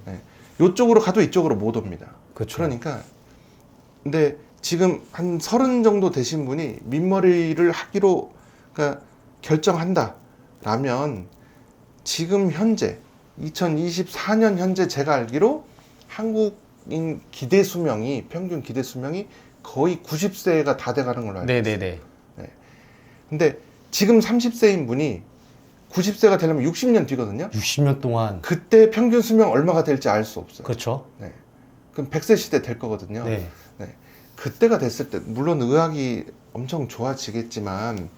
이쪽으로 가도 이쪽으로 못 옵니다. 그렇죠. 그러니까 근데 지금 한 30 정도 되신 분이 민머리를 하기로 그러니까 결정한다라면 지금 현재 2024년 현재 제가 알기로 한국인 기대 수명이 평균 기대 수명이 거의 90세가 다 돼가는 걸로 알고 있어요. 네네네. 근데 지금 30세인 분이 90세가 되려면 60년 뒤거든요. 60년 동안. 그때 평균 수명 얼마가 될지 알 수 없어요. 그렇죠. 네. 그럼 100세 시대 될 거거든요. 네. 네. 그때가 됐을 때 물론 의학이 엄청 좋아지겠지만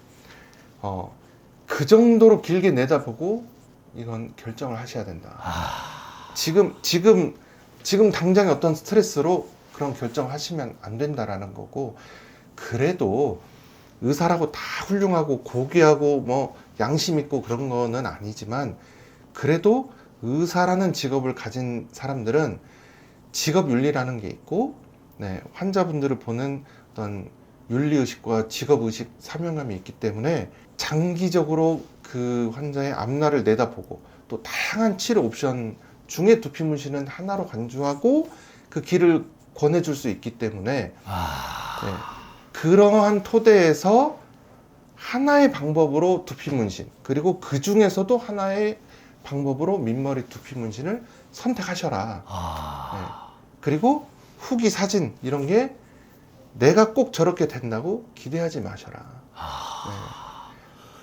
그 정도로 길게 내다보고 이건 결정을 하셔야 된다. 지금 당장의 어떤 스트레스로 그런 결정을 하시면 안 된다라는 거고, 그래도 의사라고 다 훌륭하고 고귀하고 뭐 양심 있고 그런 거는 아니지만 그래도 의사라는 직업을 가진 사람들은 직업 윤리라는 게 있고, 네, 환자분들을 보는 어떤 윤리의식과 직업의식, 사명감이 있기 때문에 장기적으로 그 환자의 앞날을 내다보고 또 다양한 치료 옵션 중에 두피 문신은 하나로 간주하고 그 길을 권해줄 수 있기 때문에 네, 그러한 토대에서 하나의 방법으로 두피 문신, 그리고 그 중에서도 하나의 방법으로 민머리 두피 문신을 선택하셔라. 네. 그리고 후기 사진 이런 게 내가 꼭 저렇게 된다고 기대하지 마셔라.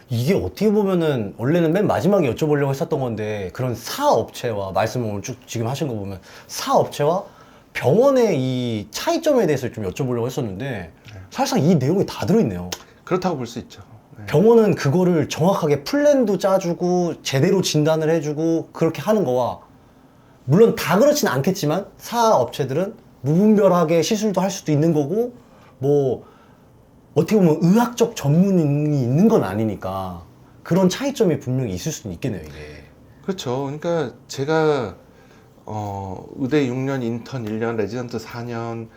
이게 어떻게 보면은 원래는 맨 마지막에 여쭤보려고 했었던 건데, 그런 사업체와 말씀을 오늘 쭉 지금 하신 거 보면 사업체와 병원의 이 차이점에 대해서 좀 여쭤보려고 했었는데 사실상 이 내용이 다 들어있네요. 그렇다고 볼 수 있죠. 네. 병원은 그거를 정확하게 플랜도 짜주고 제대로 진단을 해주고 그렇게 하는 거와, 물론 다 그렇진 않겠지만 사업체들은 무분별하게 시술도 할 수도 있는 거고, 뭐 어떻게 보면 의학적 전문이 있는 건 아니니까 그런 차이점이 분명히 있을 수는 있겠네요, 이게. 그렇죠. 그러니까 제가 의대 6년, 인턴 1년, 레지던트 4년,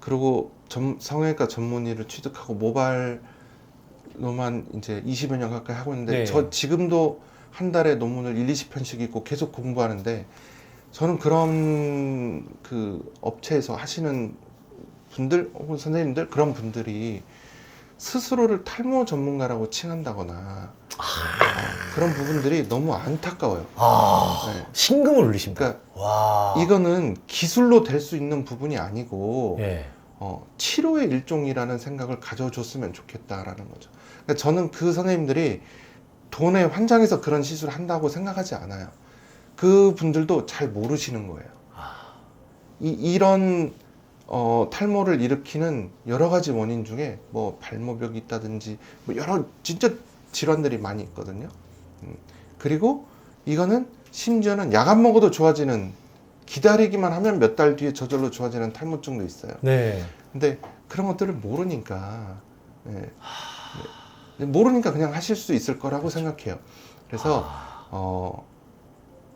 그리고 성형외과 전문의를 취득하고 모발로만 이제 20여 년 가까이 하고 있는데, 네. 저 지금도 한 달에 논문을 1-20편씩 읽고 계속 공부하는데, 저는 그런 그 업체에서 하시는 분들 혹은 선생님들, 그런 분들이 스스로를 탈모 전문가라고 칭한다거나 그런 부분들이 너무 안타까워요. 네. 심금을 울리십니다. 그러니까 와. 이거는 기술로 될 수 있는 부분이 아니고 예. 치료의 일종이라는 생각을 가져줬으면 좋겠다라는 거죠. 그러니까 저는 그 선생님들이 돈에 환장해서 그런 시술을 한다고 생각하지 않아요. 그 분들도 잘 모르시는 거예요. 이런 탈모를 일으키는 여러 가지 원인 중에 뭐 발모벽이 있다든지 뭐 여러 진짜 질환들이 많이 있거든요. 그리고 이거는 심지어는 약 안 먹어도 좋아지는, 기다리기만 하면 몇 달 뒤에 저절로 좋아지는 탈모증도 있어요. 네. 근데 그런 것들을 모르니까, 네. 모르니까 그냥 하실 수 있을 거라고 생각해요. 그래서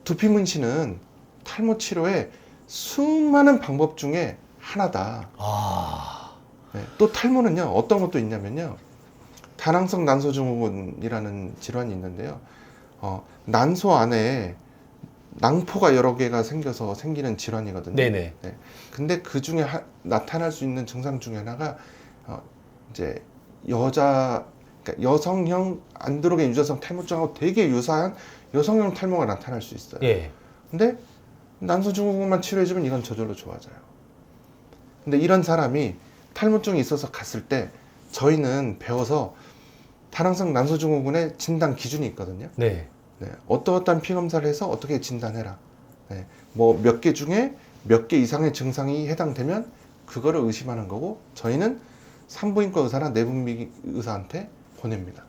두피 문신은 탈모 치료의 수많은 방법 중에 하나다. 네. 또 탈모는요, 어떤 것도 있냐면요, 다낭성 난소증후군이라는 질환이 있는데요, 난소 안에 낭포가 여러 개가 생겨서 생기는 질환이거든요. 네네. 네. 근데 그 중에 나타날 수 있는 증상 중에 하나가 이제 그러니까 여성형 안드로겐 유자성 탈모증하고 되게 유사한 여성형 탈모가 나타날 수 있어요. 예. 근데 난소증후군만 치료해주면 이건 저절로 좋아져요. 근데 이런 사람이 탈모증이 있어서 갔을 때 저희는 배워서 다낭성 난소증후군의 진단 기준이 있거든요. 네. 네, 어떠한 피 검사를 해서 어떻게 진단해라. 네, 뭐 몇 개 중에 몇 개 이상의 증상이 해당되면 그거를 의심하는 거고, 저희는 산부인과 의사나 내분비 의사한테 보냅니다.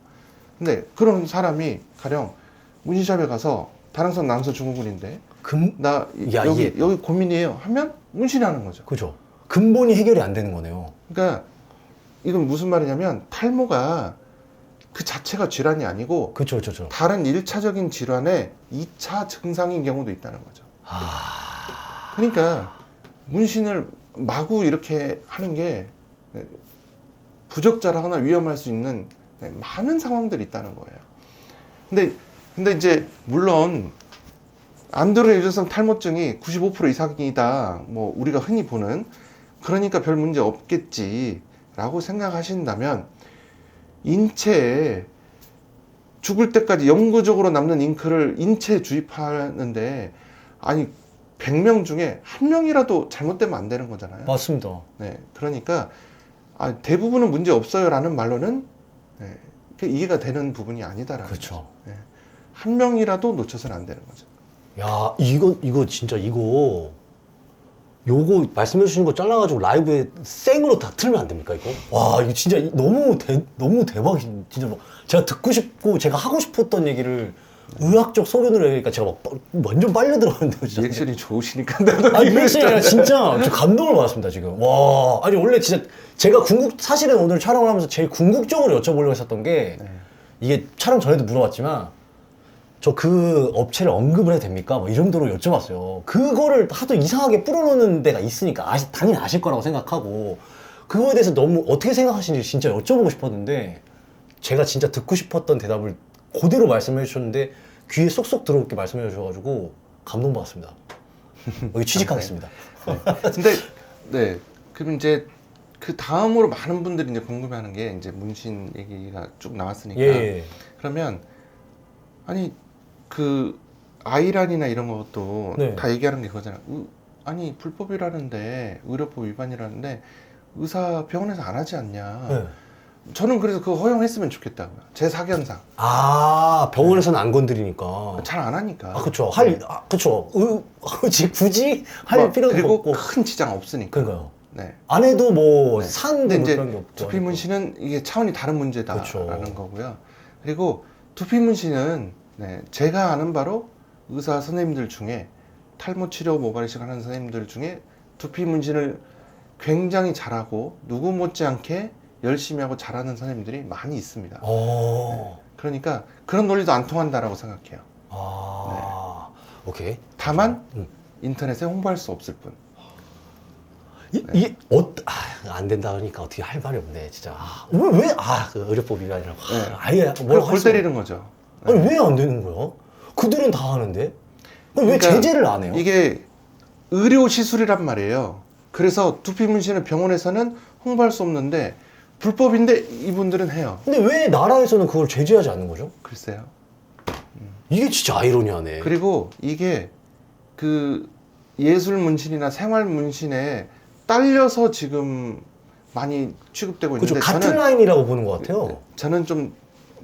근데 그런 사람이 가령 문신샵에 가서 다낭성 난소증후군인데 나 여기 고민이에요 하면 문신하는 거죠. 그죠. 근본이 해결이 안 되는 거네요. 그러니까 이건 무슨 말이냐면, 탈모가 그 자체가 질환이 아니고 그쵸, 그쵸. 다른 1차적인 질환의 2차 증상인 경우도 있다는 거죠. 그러니까 문신을 마구 이렇게 하는 게 부적절하거나 위험할 수 있는 많은 상황들이 있다는 거예요. 근데 이제 물론 안드로의 유전성 탈모증이 95% 이상이다. 뭐 우리가 흔히 보는, 그러니까 별 문제 없겠지라고 생각하신다면 인체에 죽을 때까지 영구적으로 남는 잉크를 인체에 주입하는데, 아니 100명 중에 한 명이라도 잘못되면 안 되는 거잖아요. 맞습니다. 네, 그러니까 대부분은 문제 없어요라는 말로는 네, 이해가 되는 부분이 아니다라는 그렇죠. 거죠. 네, 한 명이라도 놓쳐서는 안 되는 거죠. 야, 이거 진짜 요거 말씀해 주신 거 잘라가지고 라이브에 생으로 다 틀면 안 됩니까, 이거? 와, 이거 진짜 너무 대박이, 진짜 뭐, 제가 듣고 싶고, 제가 하고 싶었던 얘기를 의학적 소견으로 얘기하니까 제가 막 완전 빨려 들어갔는데요, 진짜. 리액션이 좋으시니까 나도 아니, 리액션이 아니라 진짜 저 감동을 받았습니다, 지금. 와, 아니, 원래 진짜 제가 사실은 오늘 촬영을 하면서 제일 궁극적으로 여쭤보려고 했었던 게, 네. 이게 촬영 전에도 물어봤지만, 저 그 업체를 언급을 해도 됩니까? 뭐 이 정도로 여쭤봤어요. 그거를 하도 이상하게 뿌려놓는 데가 있으니까 당연히 아실 거라고 생각하고, 그거에 대해서 너무 어떻게 생각하시는지 진짜 여쭤보고 싶었는데, 제가 진짜 듣고 싶었던 대답을 그대로 말씀해 주셨는데 귀에 쏙쏙 들어오게 말씀해 주셔가지고 감동받았습니다. 여기 취직하겠습니다. 네. 근데 네, 그럼 이제 그 다음으로 많은 분들이 이제 궁금해하는 게 이제 문신 얘기가 쭉 나왔으니까 예. 그러면 아니 그 아이란이나 이런 것도 네. 다 얘기하는 게 그거잖아. 아니 불법이라는데 의료법 위반이라는데 의사 병원에서 안 하지 않냐. 네. 저는 그래서 그거 허용했으면 좋겠다고요. 제 사견상. 아, 병원에서는 안 건드리니까. 잘 안 하니까. 아, 그쵸. 네. 그쵸. 굳이 할 뭐, 필요도 그리고 없고. 큰 지장 없으니까. 그러니까요. 네. 안 해도 뭐 네. 사는데 근데 뭐 이제 그런 게 없고. 두피 문신은 이게 차원이 다른 문제다라는 그렇죠. 거고요. 그리고 두피 문신은 네, 제가 아는 바로 의사 선생님들 중에 탈모 치료 모발이식 하는 선생님들 중에 두피 문신을 굉장히 잘하고 누구 못지않게 열심히 하고 잘하는 선생님들이 많이 있습니다. 어. 그러니까 그런 논리도 안 통한다라고 생각해요. 아. 오케이. 다만 음. 인터넷에 홍보할 수 없을 뿐. 이게 안 된다 그러니까 어떻게 할 말이 없네 진짜. 그 의료법 위반이라고. 네. 아예 그걸 골 때리는 거죠. 네. 아니 왜 안 되는 거야? 그들은 다 하는데 왜 그러니까 제재를 안 해요? 이게 의료 시술이란 말이에요. 그래서 두피 문신을 병원에서는 홍보할 수 없는데 불법인데 이분들은 해요. 근데 왜 나라에서는 그걸 제재하지 않는 거죠? 글쎄요. 이게 진짜 아이러니하네. 그리고 이게 그 예술 문신이나 생활 문신에 딸려서 지금 많이 취급되고 그죠, 있는데 같은 라인이라고 보는 것 같아요. 저는 좀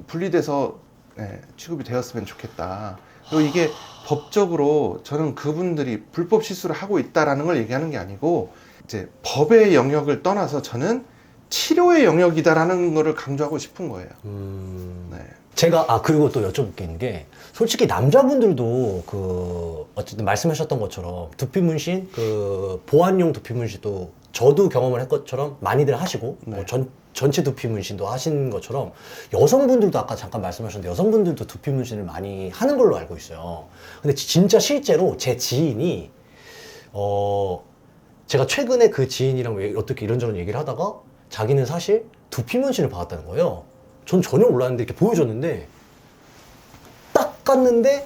분리돼서 네, 취급이 되었으면 좋겠다. 그리고 이게 법적으로 저는 그분들이 불법 시술을 하고 있다라는 걸 얘기하는 게 아니고 이제 법의 영역을 떠나서 저는 치료의 영역이다라는 거를 강조하고 싶은 거예요. 네. 제가 그리고 또 여쭤볼 게 있는 게 솔직히 남자분들도 그 어쨌든 말씀하셨던 것처럼 두피 문신 그 보안용 두피 문신도 저도 경험을 한 것처럼 많이들 하시고 네. 뭐 전체 두피 문신도 하신 것처럼 여성분들도 아까 잠깐 말씀하셨는데 여성분들도 두피 문신을 많이 하는 걸로 알고 있어요. 근데 진짜 실제로 제 지인이 제가 최근에 그 지인이랑 어떻게 이런저런 얘기를 하다가 자기는 사실 두피 문신을 받았다는 거예요. 전 전혀 몰랐는데 이렇게 보여줬는데 딱 깠는데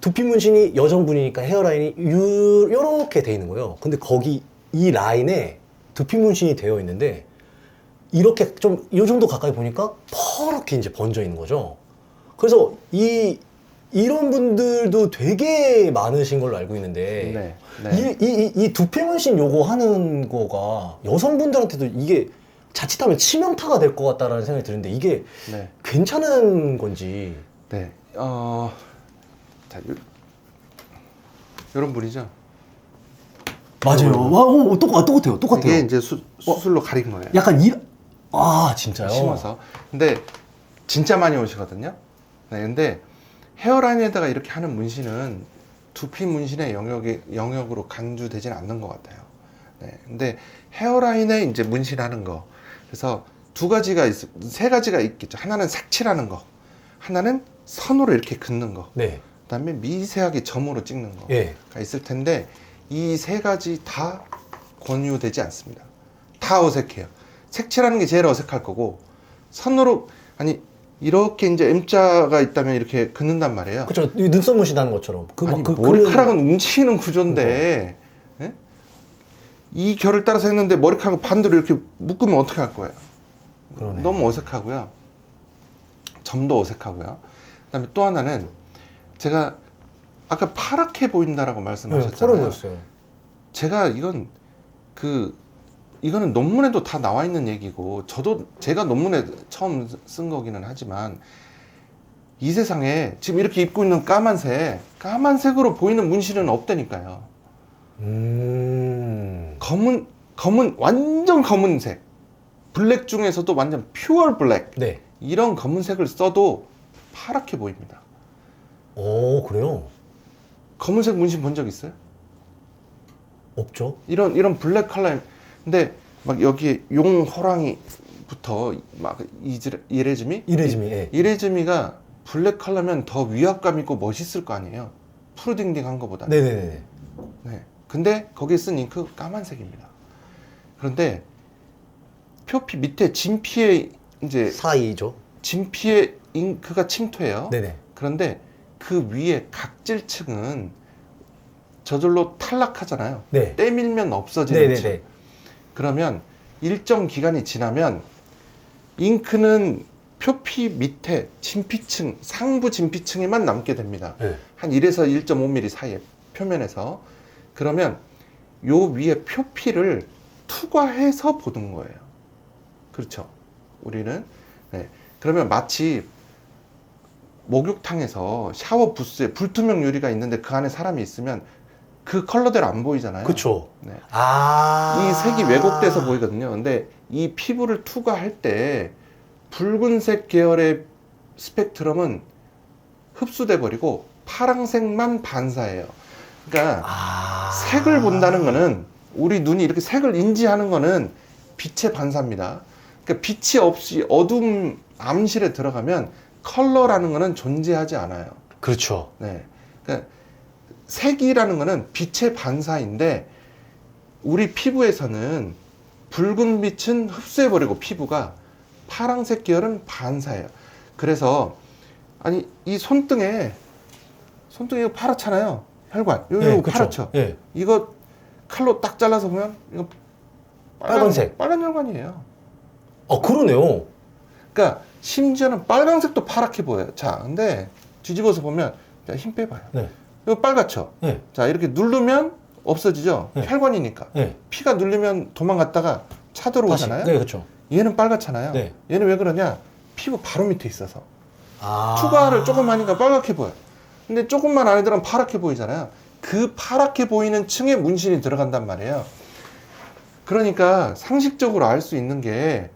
두피 문신이 여성분이니까 헤어라인이 요렇게 돼 있는 거예요. 근데 거기 이 라인에 두피 문신이 되어 있는데 이렇게 좀 이 정도 가까이 보니까 퍼렇게 이제 번져 있는 거죠. 그래서 이런 분들도 되게 많으신 걸로 알고 있는데 네. 이 두피 문신 요거 하는 거가 여성분들한테도 이게 자칫하면 치명타가 될 것 같다라는 생각이 드는데 이게 네. 괜찮은 건지. 네. 자, 요런 분이죠. 맞아요. 똑같아요. 이게 이제 수술로 가린 거예요. 약간 진짜요? 심어서. 근데 진짜 많이 오시거든요. 네, 근데 헤어라인에다가 이렇게 하는 문신은 두피 문신의 영역으로 간주되지는 않는 것 같아요. 네, 근데 헤어라인에 이제 문신하는 거. 그래서 세 가지가 있겠죠. 하나는 색칠하는 거, 하나는 선으로 이렇게 긋는 거, 네. 그다음에 미세하게 점으로 찍는 거가 예. 있을 텐데 이 세 가지 다 권유되지 않습니다. 다 어색해요. 색칠하는 게 제일 어색할 거고 선으로 이렇게 이제 M자가 있다면 이렇게 긋는단 말이에요. 그렇죠. 눈썹 무시하는 것처럼. 아니, 그 머리카락은 움직이는 구조인데 예? 이 결을 따라서 했는데 머리카락을 반대로 이렇게 묶으면 어떻게 할 거예요? 그러네. 너무 어색하고요. 점도 어색하고요. 그다음에 또 하나는 제가 아까 파랗게 보인다라고 말씀하셨잖아요. 털어보였어요. 제가 이거는 논문에도 다 나와 있는 얘기고 저도 제가 논문에 처음 쓴 거기는 하지만 이 세상에 지금 이렇게 입고 있는 까만색으로 보이는 문신은 없다니까요. 검은 완전 검은색, 블랙 중에서도 완전 퓨어 블랙, 네. 이런 검은색을 써도 파랗게 보입니다. 오, 그래요? 검은색 문신 본 적 있어요? 없죠. 이런 블랙 컬러. 근데 막 여기에 용 호랑이부터 막 이레즈미, 예. 이레즈미가 블랙 컬러면 더 위압감 있고 멋있을 거 아니에요. 푸르딩딩한 거보다. 네네네. 네. 근데 거기에 쓴 잉크 까만색입니다. 그런데 표피 밑에 진피에 이제 사이죠. 진피에 잉크가 침투해요. 네네. 그런데 그 위에 각질층은 저절로 탈락하잖아요. 네. 때밀면 없어지는 층. 네네네. 그러면 일정 기간이 지나면 잉크는 표피 밑에 진피층, 상부 진피층에만 남게 됩니다. 네. 한 1에서 1.5mm 사이에 표면에서. 그러면 요 위에 표피를 투과해서 보는 거예요. 그렇죠. 우리는. 네. 그러면 마치 목욕탕에서 샤워 부스에 불투명 유리가 있는데 그 안에 사람이 있으면 그 컬러대로 안 보이잖아요. 그쵸. 네. 아. 이 색이 왜곡돼서 보이거든요. 근데 이 피부를 투과할 때 붉은색 계열의 스펙트럼은 흡수돼 버리고 파란색만 반사해요. 그러니까 색을 본다는 거는, 우리 눈이 이렇게 색을 인지하는 거는 빛의 반사입니다. 그러니까 빛이 없이 어둠 암실에 들어가면 컬러라는 거는 존재하지 않아요. 그렇죠. 네. 그러니까 색이라는 거는 빛의 반사인데 우리 피부에서는 붉은 빛은 흡수해버리고 피부가 파란색 계열은 반사예요. 그래서 아니 이 손등에 이거 파랗잖아요. 혈관. 이거 네, 그쵸. 파랗죠. 예. 이거 칼로 딱 잘라서 보면 이거 빨간색. 빨간 혈관이에요. 그러네요. 그러니까 심지어는 빨간색도 파랗게 보여요. 자, 근데 뒤집어서 보면 힘 빼봐요. 네. 이거 빨갛죠? 네. 자, 이렇게 누르면 없어지죠? 네. 혈관이니까. 네. 피가 누르면 도망갔다가 차 들어오잖아요? 네, 그렇죠. 얘는 빨갛잖아요? 네. 얘는 왜 그러냐? 피부 바로 밑에 있어서. 아. 투과를 조금 하니까 빨갛게 보여요. 근데 조금만 안 애들은 파랗게 보이잖아요. 그 파랗게 보이는 층에 문신이 들어간단 말이에요. 그러니까 상식적으로 알 수 있는 게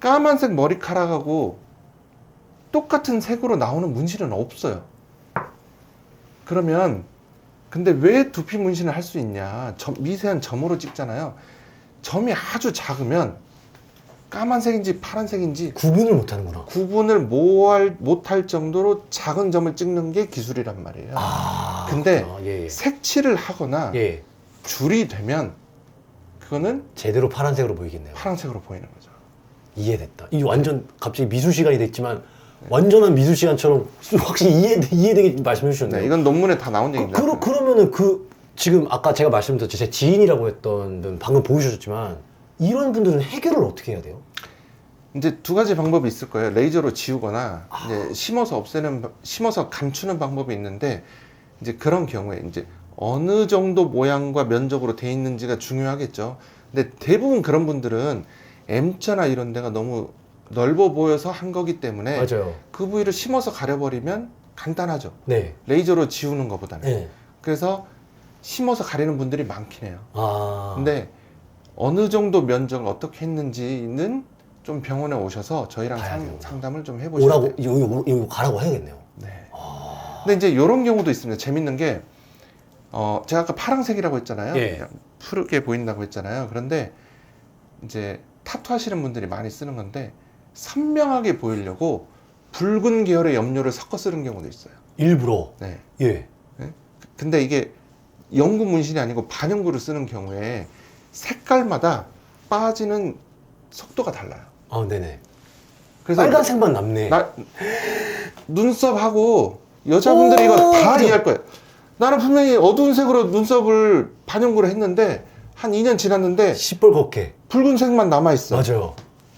까만색 머리카락하고 똑같은 색으로 나오는 문신은 없어요. 그러면 근데 왜 두피 문신을 할 수 있냐? 미세한 점으로 찍잖아요. 점이 아주 작으면 까만색인지 파란색인지 구분을 못하는구나. 구분을 못할 정도로 작은 점을 찍는 게 기술이란 말이에요. 근데 예. 색칠을 하거나 예. 줄이 되면 그거는 제대로 파란색으로 보이겠네요. 파란색으로 보이는 거죠. 이해됐다. 이게 완전 갑자기 미술 시간이 됐지만 완전한 미술 시간처럼 확실히 이해되게 말씀해 주셨네요. 네, 이건 논문에 다 나온 얘기입니다. 그러면은 지금 아까 제가 말씀드렸죠. 제 지인이라고 했던 분 방금 보여주셨지만 이런 분들은 해결을 어떻게 해야 돼요? 이제 두 가지 방법이 있을 거예요. 레이저로 지우거나 이제 심어서 감추는 방법이 있는데 이제 그런 경우에 이제 어느 정도 모양과 면적으로 돼 있는지가 중요하겠죠. 근데 대부분 그런 분들은 M자나 이런 데가 너무 넓어 보여서 한 거기 때문에 맞아요. 그 부위를 심어서 가려버리면 간단하죠. 네. 레이저로 지우는 것보다는. 네. 그래서 심어서 가리는 분들이 많긴 해요. 근데 근데 어느 정도 면적을 어떻게 했는지는 좀 병원에 오셔서 저희랑 상담을 좀 해보셔야 돼요. 이거 가라고 해야겠네요. 네. 근데 이제 이런 경우도 있습니다. 재밌는 게 제가 아까 파란색이라고 했잖아요. 예. 그냥 푸르게 보인다고 했잖아요. 그런데 이제 타투 하시는 분들이 많이 쓰는 건데 선명하게 보이려고 붉은 계열의 염료를 섞어 쓰는 경우도 있어요. 일부러. 네. 예. 근데 이게 영구 문신이 아니고 반영구를 쓰는 경우에 색깔마다 빠지는 속도가 달라요. 네네. 그래서 빨간색만 남네. 눈썹하고 여자분들이 이거 다 맞아. 이해할 거예요. 나는 분명히 어두운 색으로 눈썹을 반영구를 했는데 한 2년 지났는데 시뻘겋게. 붉은색만 남아있어. 맞아요.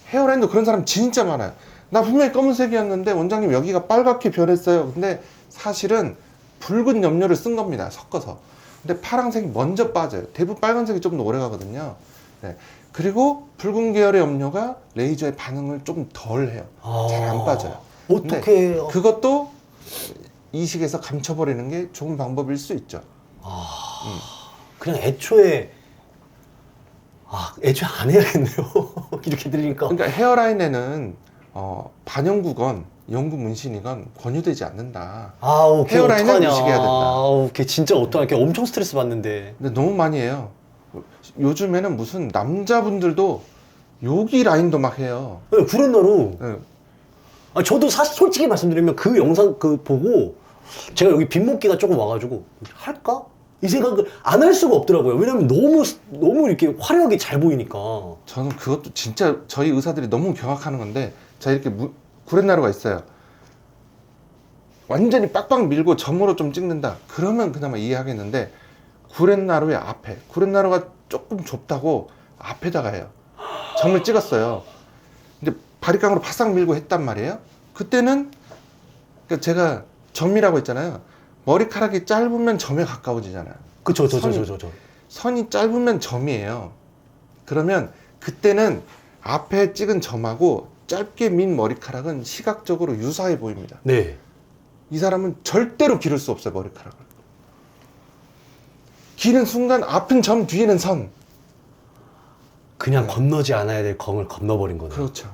헤어라인도 그런 사람 진짜 많아요. 나 분명히 검은색이었는데 원장님 여기가 빨갛게 변했어요. 근데 사실은 붉은 염료를 쓴 겁니다. 섞어서. 근데 파란색이 먼저 빠져요. 대부분 빨간색이 좀 더 오래 가거든요. 네. 그리고 붉은 계열의 염료가 레이저의 반응을 좀 덜 해요. 잘 안 빠져요. 어떻게 해요? 그것도 이식에서 감춰버리는 게 좋은 방법일 수 있죠. 그냥 애초에 안 해야겠네요. 이렇게 들으니까. 그러니까 헤어라인에는 반영구건 영구 문신이건 권유되지 않는다. 오케이, 헤어라인은 어떡하냐. 이식해야 된다. 오케이, 진짜 어떡하냐. 엄청 스트레스 받는데. 근데 너무 많이 해요. 요즘에는 무슨 남자분들도 여기 라인도 막 해요. 네, 구렛나루. 네. 저도 사실 솔직히 말씀드리면 그 영상 보고 제가 여기 빈목기가 조금 와가지고 할까? 이 생각을 안 할 수가 없더라고요. 왜냐면 너무 이렇게 화려하게 잘 보이니까. 저는 그것도 진짜 저희 의사들이 너무 경악하는 건데, 자, 이렇게 구렛나루가 있어요. 완전히 빡빡 밀고 점으로 좀 찍는다. 그러면 그나마 이해하겠는데, 구렛나루의 앞에, 구렛나루가 조금 좁다고 앞에다가 해요. 점을 찍었어요. 근데 바리깡으로 바싹 밀고 했단 말이에요. 그때는, 그러니까 제가 점이라고 했잖아요. 머리카락이 짧으면 점에 가까워지잖아요. 그쵸, 선이 짧으면 점이에요. 그러면 그때는 앞에 찍은 점하고 짧게 민 머리카락은 시각적으로 유사해 보입니다. 네. 이 사람은 절대로 기를 수 없어요, 머리카락을. 기는 순간 앞은 점, 뒤에는 선. 그냥 건너지 않아야 될 검을 건너버린 거네요. 그렇죠.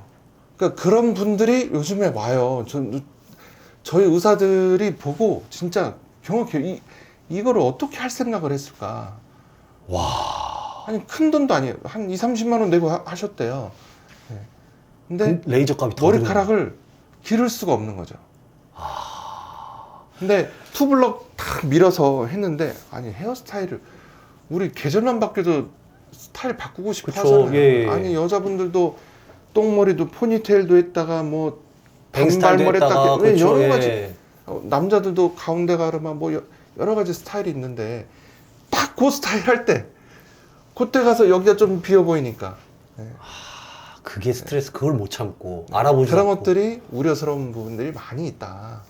그러니까 그런 분들이 요즘에 와요. 저희 의사들이 보고 진짜 경악해요. 이거를 어떻게 할 생각을 했을까? 와. 아니, 큰 돈도 아니에요. 한 2, 30만 원 내고 하셨대요. 네. 근데 레이저 값이 더 머리카락을 기를 수가 없는 거죠. 근데 투블럭 탁 밀어서 했는데, 아니, 헤어스타일을 우리 계절만 바뀌어도 스타일 바꾸고 싶어 그쵸, 하잖아요. 예. 아니, 여자분들도 똥머리도 포니테일도 했다가 뭐 뱅스타일도 단발머리 했다가, 했다가 왜 그쵸, 여러 예. 가지 남자들도 가운데 가르마 뭐 여러 가지 스타일이 있는데, 딱 그 스타일 할 때 그때 가서 여기가 좀 비어 보이니까 그게 스트레스, 그걸 못 참고 알아보지 그런 않고. 것들이 우려스러운 부분들이 많이 있다.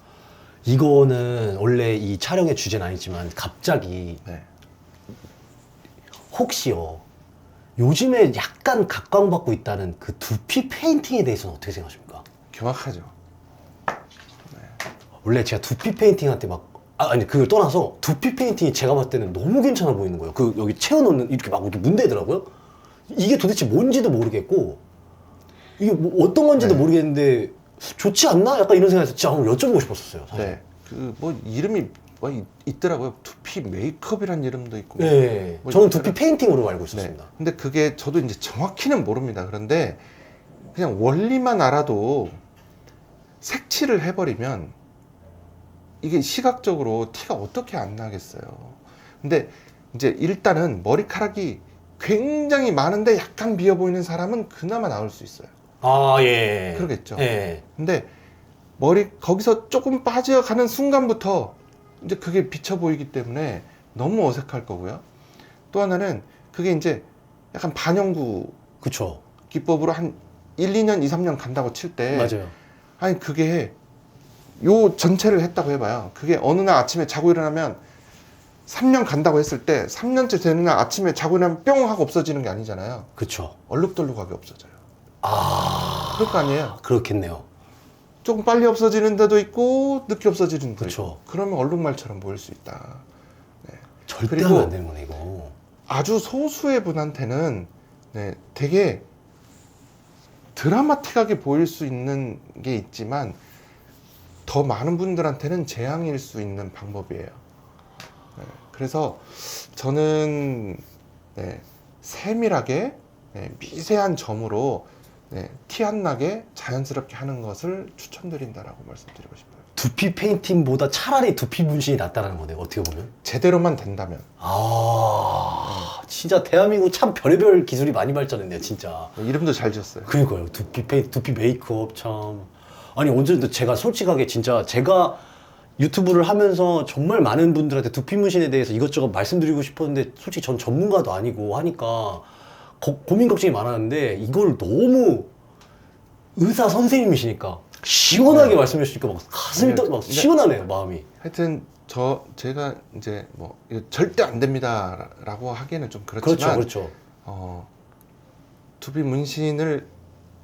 이거는 원래 이 촬영의 주제는 아니지만 갑자기 네. 혹시요, 요즘에 약간 각광받고 있다는 그 두피 페인팅에 대해서는 어떻게 생각하십니까? 경악하죠. 원래 제가 두피 페인팅한테 아니 그걸 떠나서 두피 페인팅이 제가 봤을 때는 너무 괜찮아 보이는 거예요. 그 여기 채워놓는 이렇게 막 이렇게 문대더라고요. 이게 도대체 뭔지도 모르겠고 이게 뭐 어떤 건지도 네. 모르겠는데 좋지 않나? 약간 이런 생각에서 진짜 한번 여쭤보고 싶었었어요. 사실. 네. 그 뭐 이름이 뭐 있더라고요. 두피 메이크업이란 이름도 있고. 네. 뭐 저는 있더라- 두피 페인팅으로 알고 네. 있었습니다. 근데 그게 저도 이제 정확히는 모릅니다. 그런데 그냥 원리만 알아도 색칠을 해버리면 이게 시각적으로 티가 어떻게 안 나겠어요. 근데 이제 일단은 머리카락이 굉장히 많은데 약간 비어 보이는 사람은 그나마 나올 수 있어요. 예. 그러겠죠. 예. 근데 거기서 조금 빠져가는 순간부터 이제 그게 비쳐 보이기 때문에 너무 어색할 거고요. 또 하나는 그게 이제 약간 반영구 그쵸. 기법으로 한 1, 2년, 2, 3년 간다고 칠 때, 맞아요. 아니 그게 요 전체를 했다고 해봐요. 그게 어느 날 아침에 자고 일어나면 3년 간다고 했을 때 3년째 되는 날 아침에 자고 일어나면 뿅 하고 없어지는 게 아니잖아요. 그쵸. 얼룩덜룩하게 없어져요. 그럴 거 아니에요. 그렇겠네요. 조금 빨리 없어지는 데도 있고 늦게 없어지는 데도 그쵸. 있고, 그러면 얼룩말처럼 보일 수 있다. 절대 그리고 하면 안 되는 거네, 이거. 아주 소수의 분한테는 되게 드라마틱하게 보일 수 있는 게 있지만 더 많은 분들한테는 재앙일 수 있는 방법이에요. 그래서 저는 세밀하게 미세한 점으로 티 안 나게 자연스럽게 하는 것을 추천드린다라고 말씀드리고 싶어요. 두피 페인팅보다 차라리 두피 문신이 낫다는 거네요, 어떻게 보면. 제대로만 된다면. 진짜 대한민국 참 별의별 기술이 많이 발전했네요, 진짜. 이름도 잘 지었어요. 그러니까요. 두피 메이크업 참. 아니 언제든 제가 솔직하게 진짜 제가 유튜브를 하면서 정말 많은 분들한테 두피 문신에 대해서 이것저것 말씀드리고 싶었는데 솔직히 전 전문가도 아니고 하니까 고민 걱정이 많았는데 이걸 너무 의사 선생님이시니까 시원하게 말씀해 주시니까 막 가슴이 막 시원하네요, 마음이. 하여튼 제가 이제 뭐 이거 절대 안 됩니다라고 하기에는 좀 그렇지만 그렇죠. 두피 문신을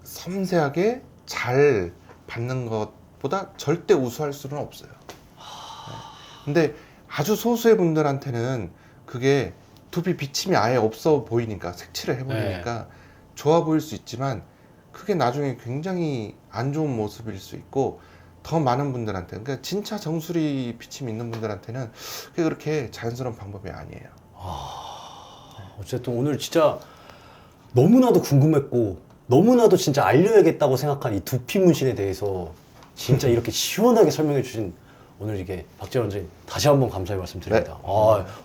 섬세하게 잘 받는 것보다 절대 우수할 수는 없어요. 근데 아주 소수의 분들한테는 그게 두피 비침이 아예 없어 보이니까 색칠을 해버리니까 좋아 보일 수 있지만 그게 나중에 굉장히 안 좋은 모습일 수 있고 더 많은 분들한테 그러니까 진짜 정수리 비침이 있는 분들한테는 그게 그렇게 자연스러운 방법이 아니에요. 어쨌든 오늘 진짜 너무나도 궁금했고 너무나도 진짜 알려야겠다고 생각한 이 두피 문신에 대해서 진짜 이렇게 시원하게 설명해 주신 오늘 이게 박재원 원장님 다시 한번 감사의 말씀드립니다.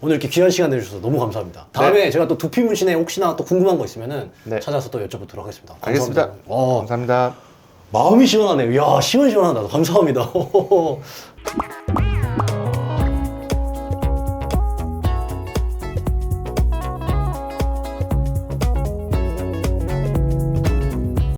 오늘 이렇게 귀한 시간 내주셔서 너무 감사합니다. 다음에 제가 또 두피 문신에 혹시나 또 궁금한 거 있으면은 찾아서 또 여쭤보도록 하겠습니다. 감사합니다. 알겠습니다. 감사합니다. 마음이 시원하네요. 이야, 시원하다. 감사합니다.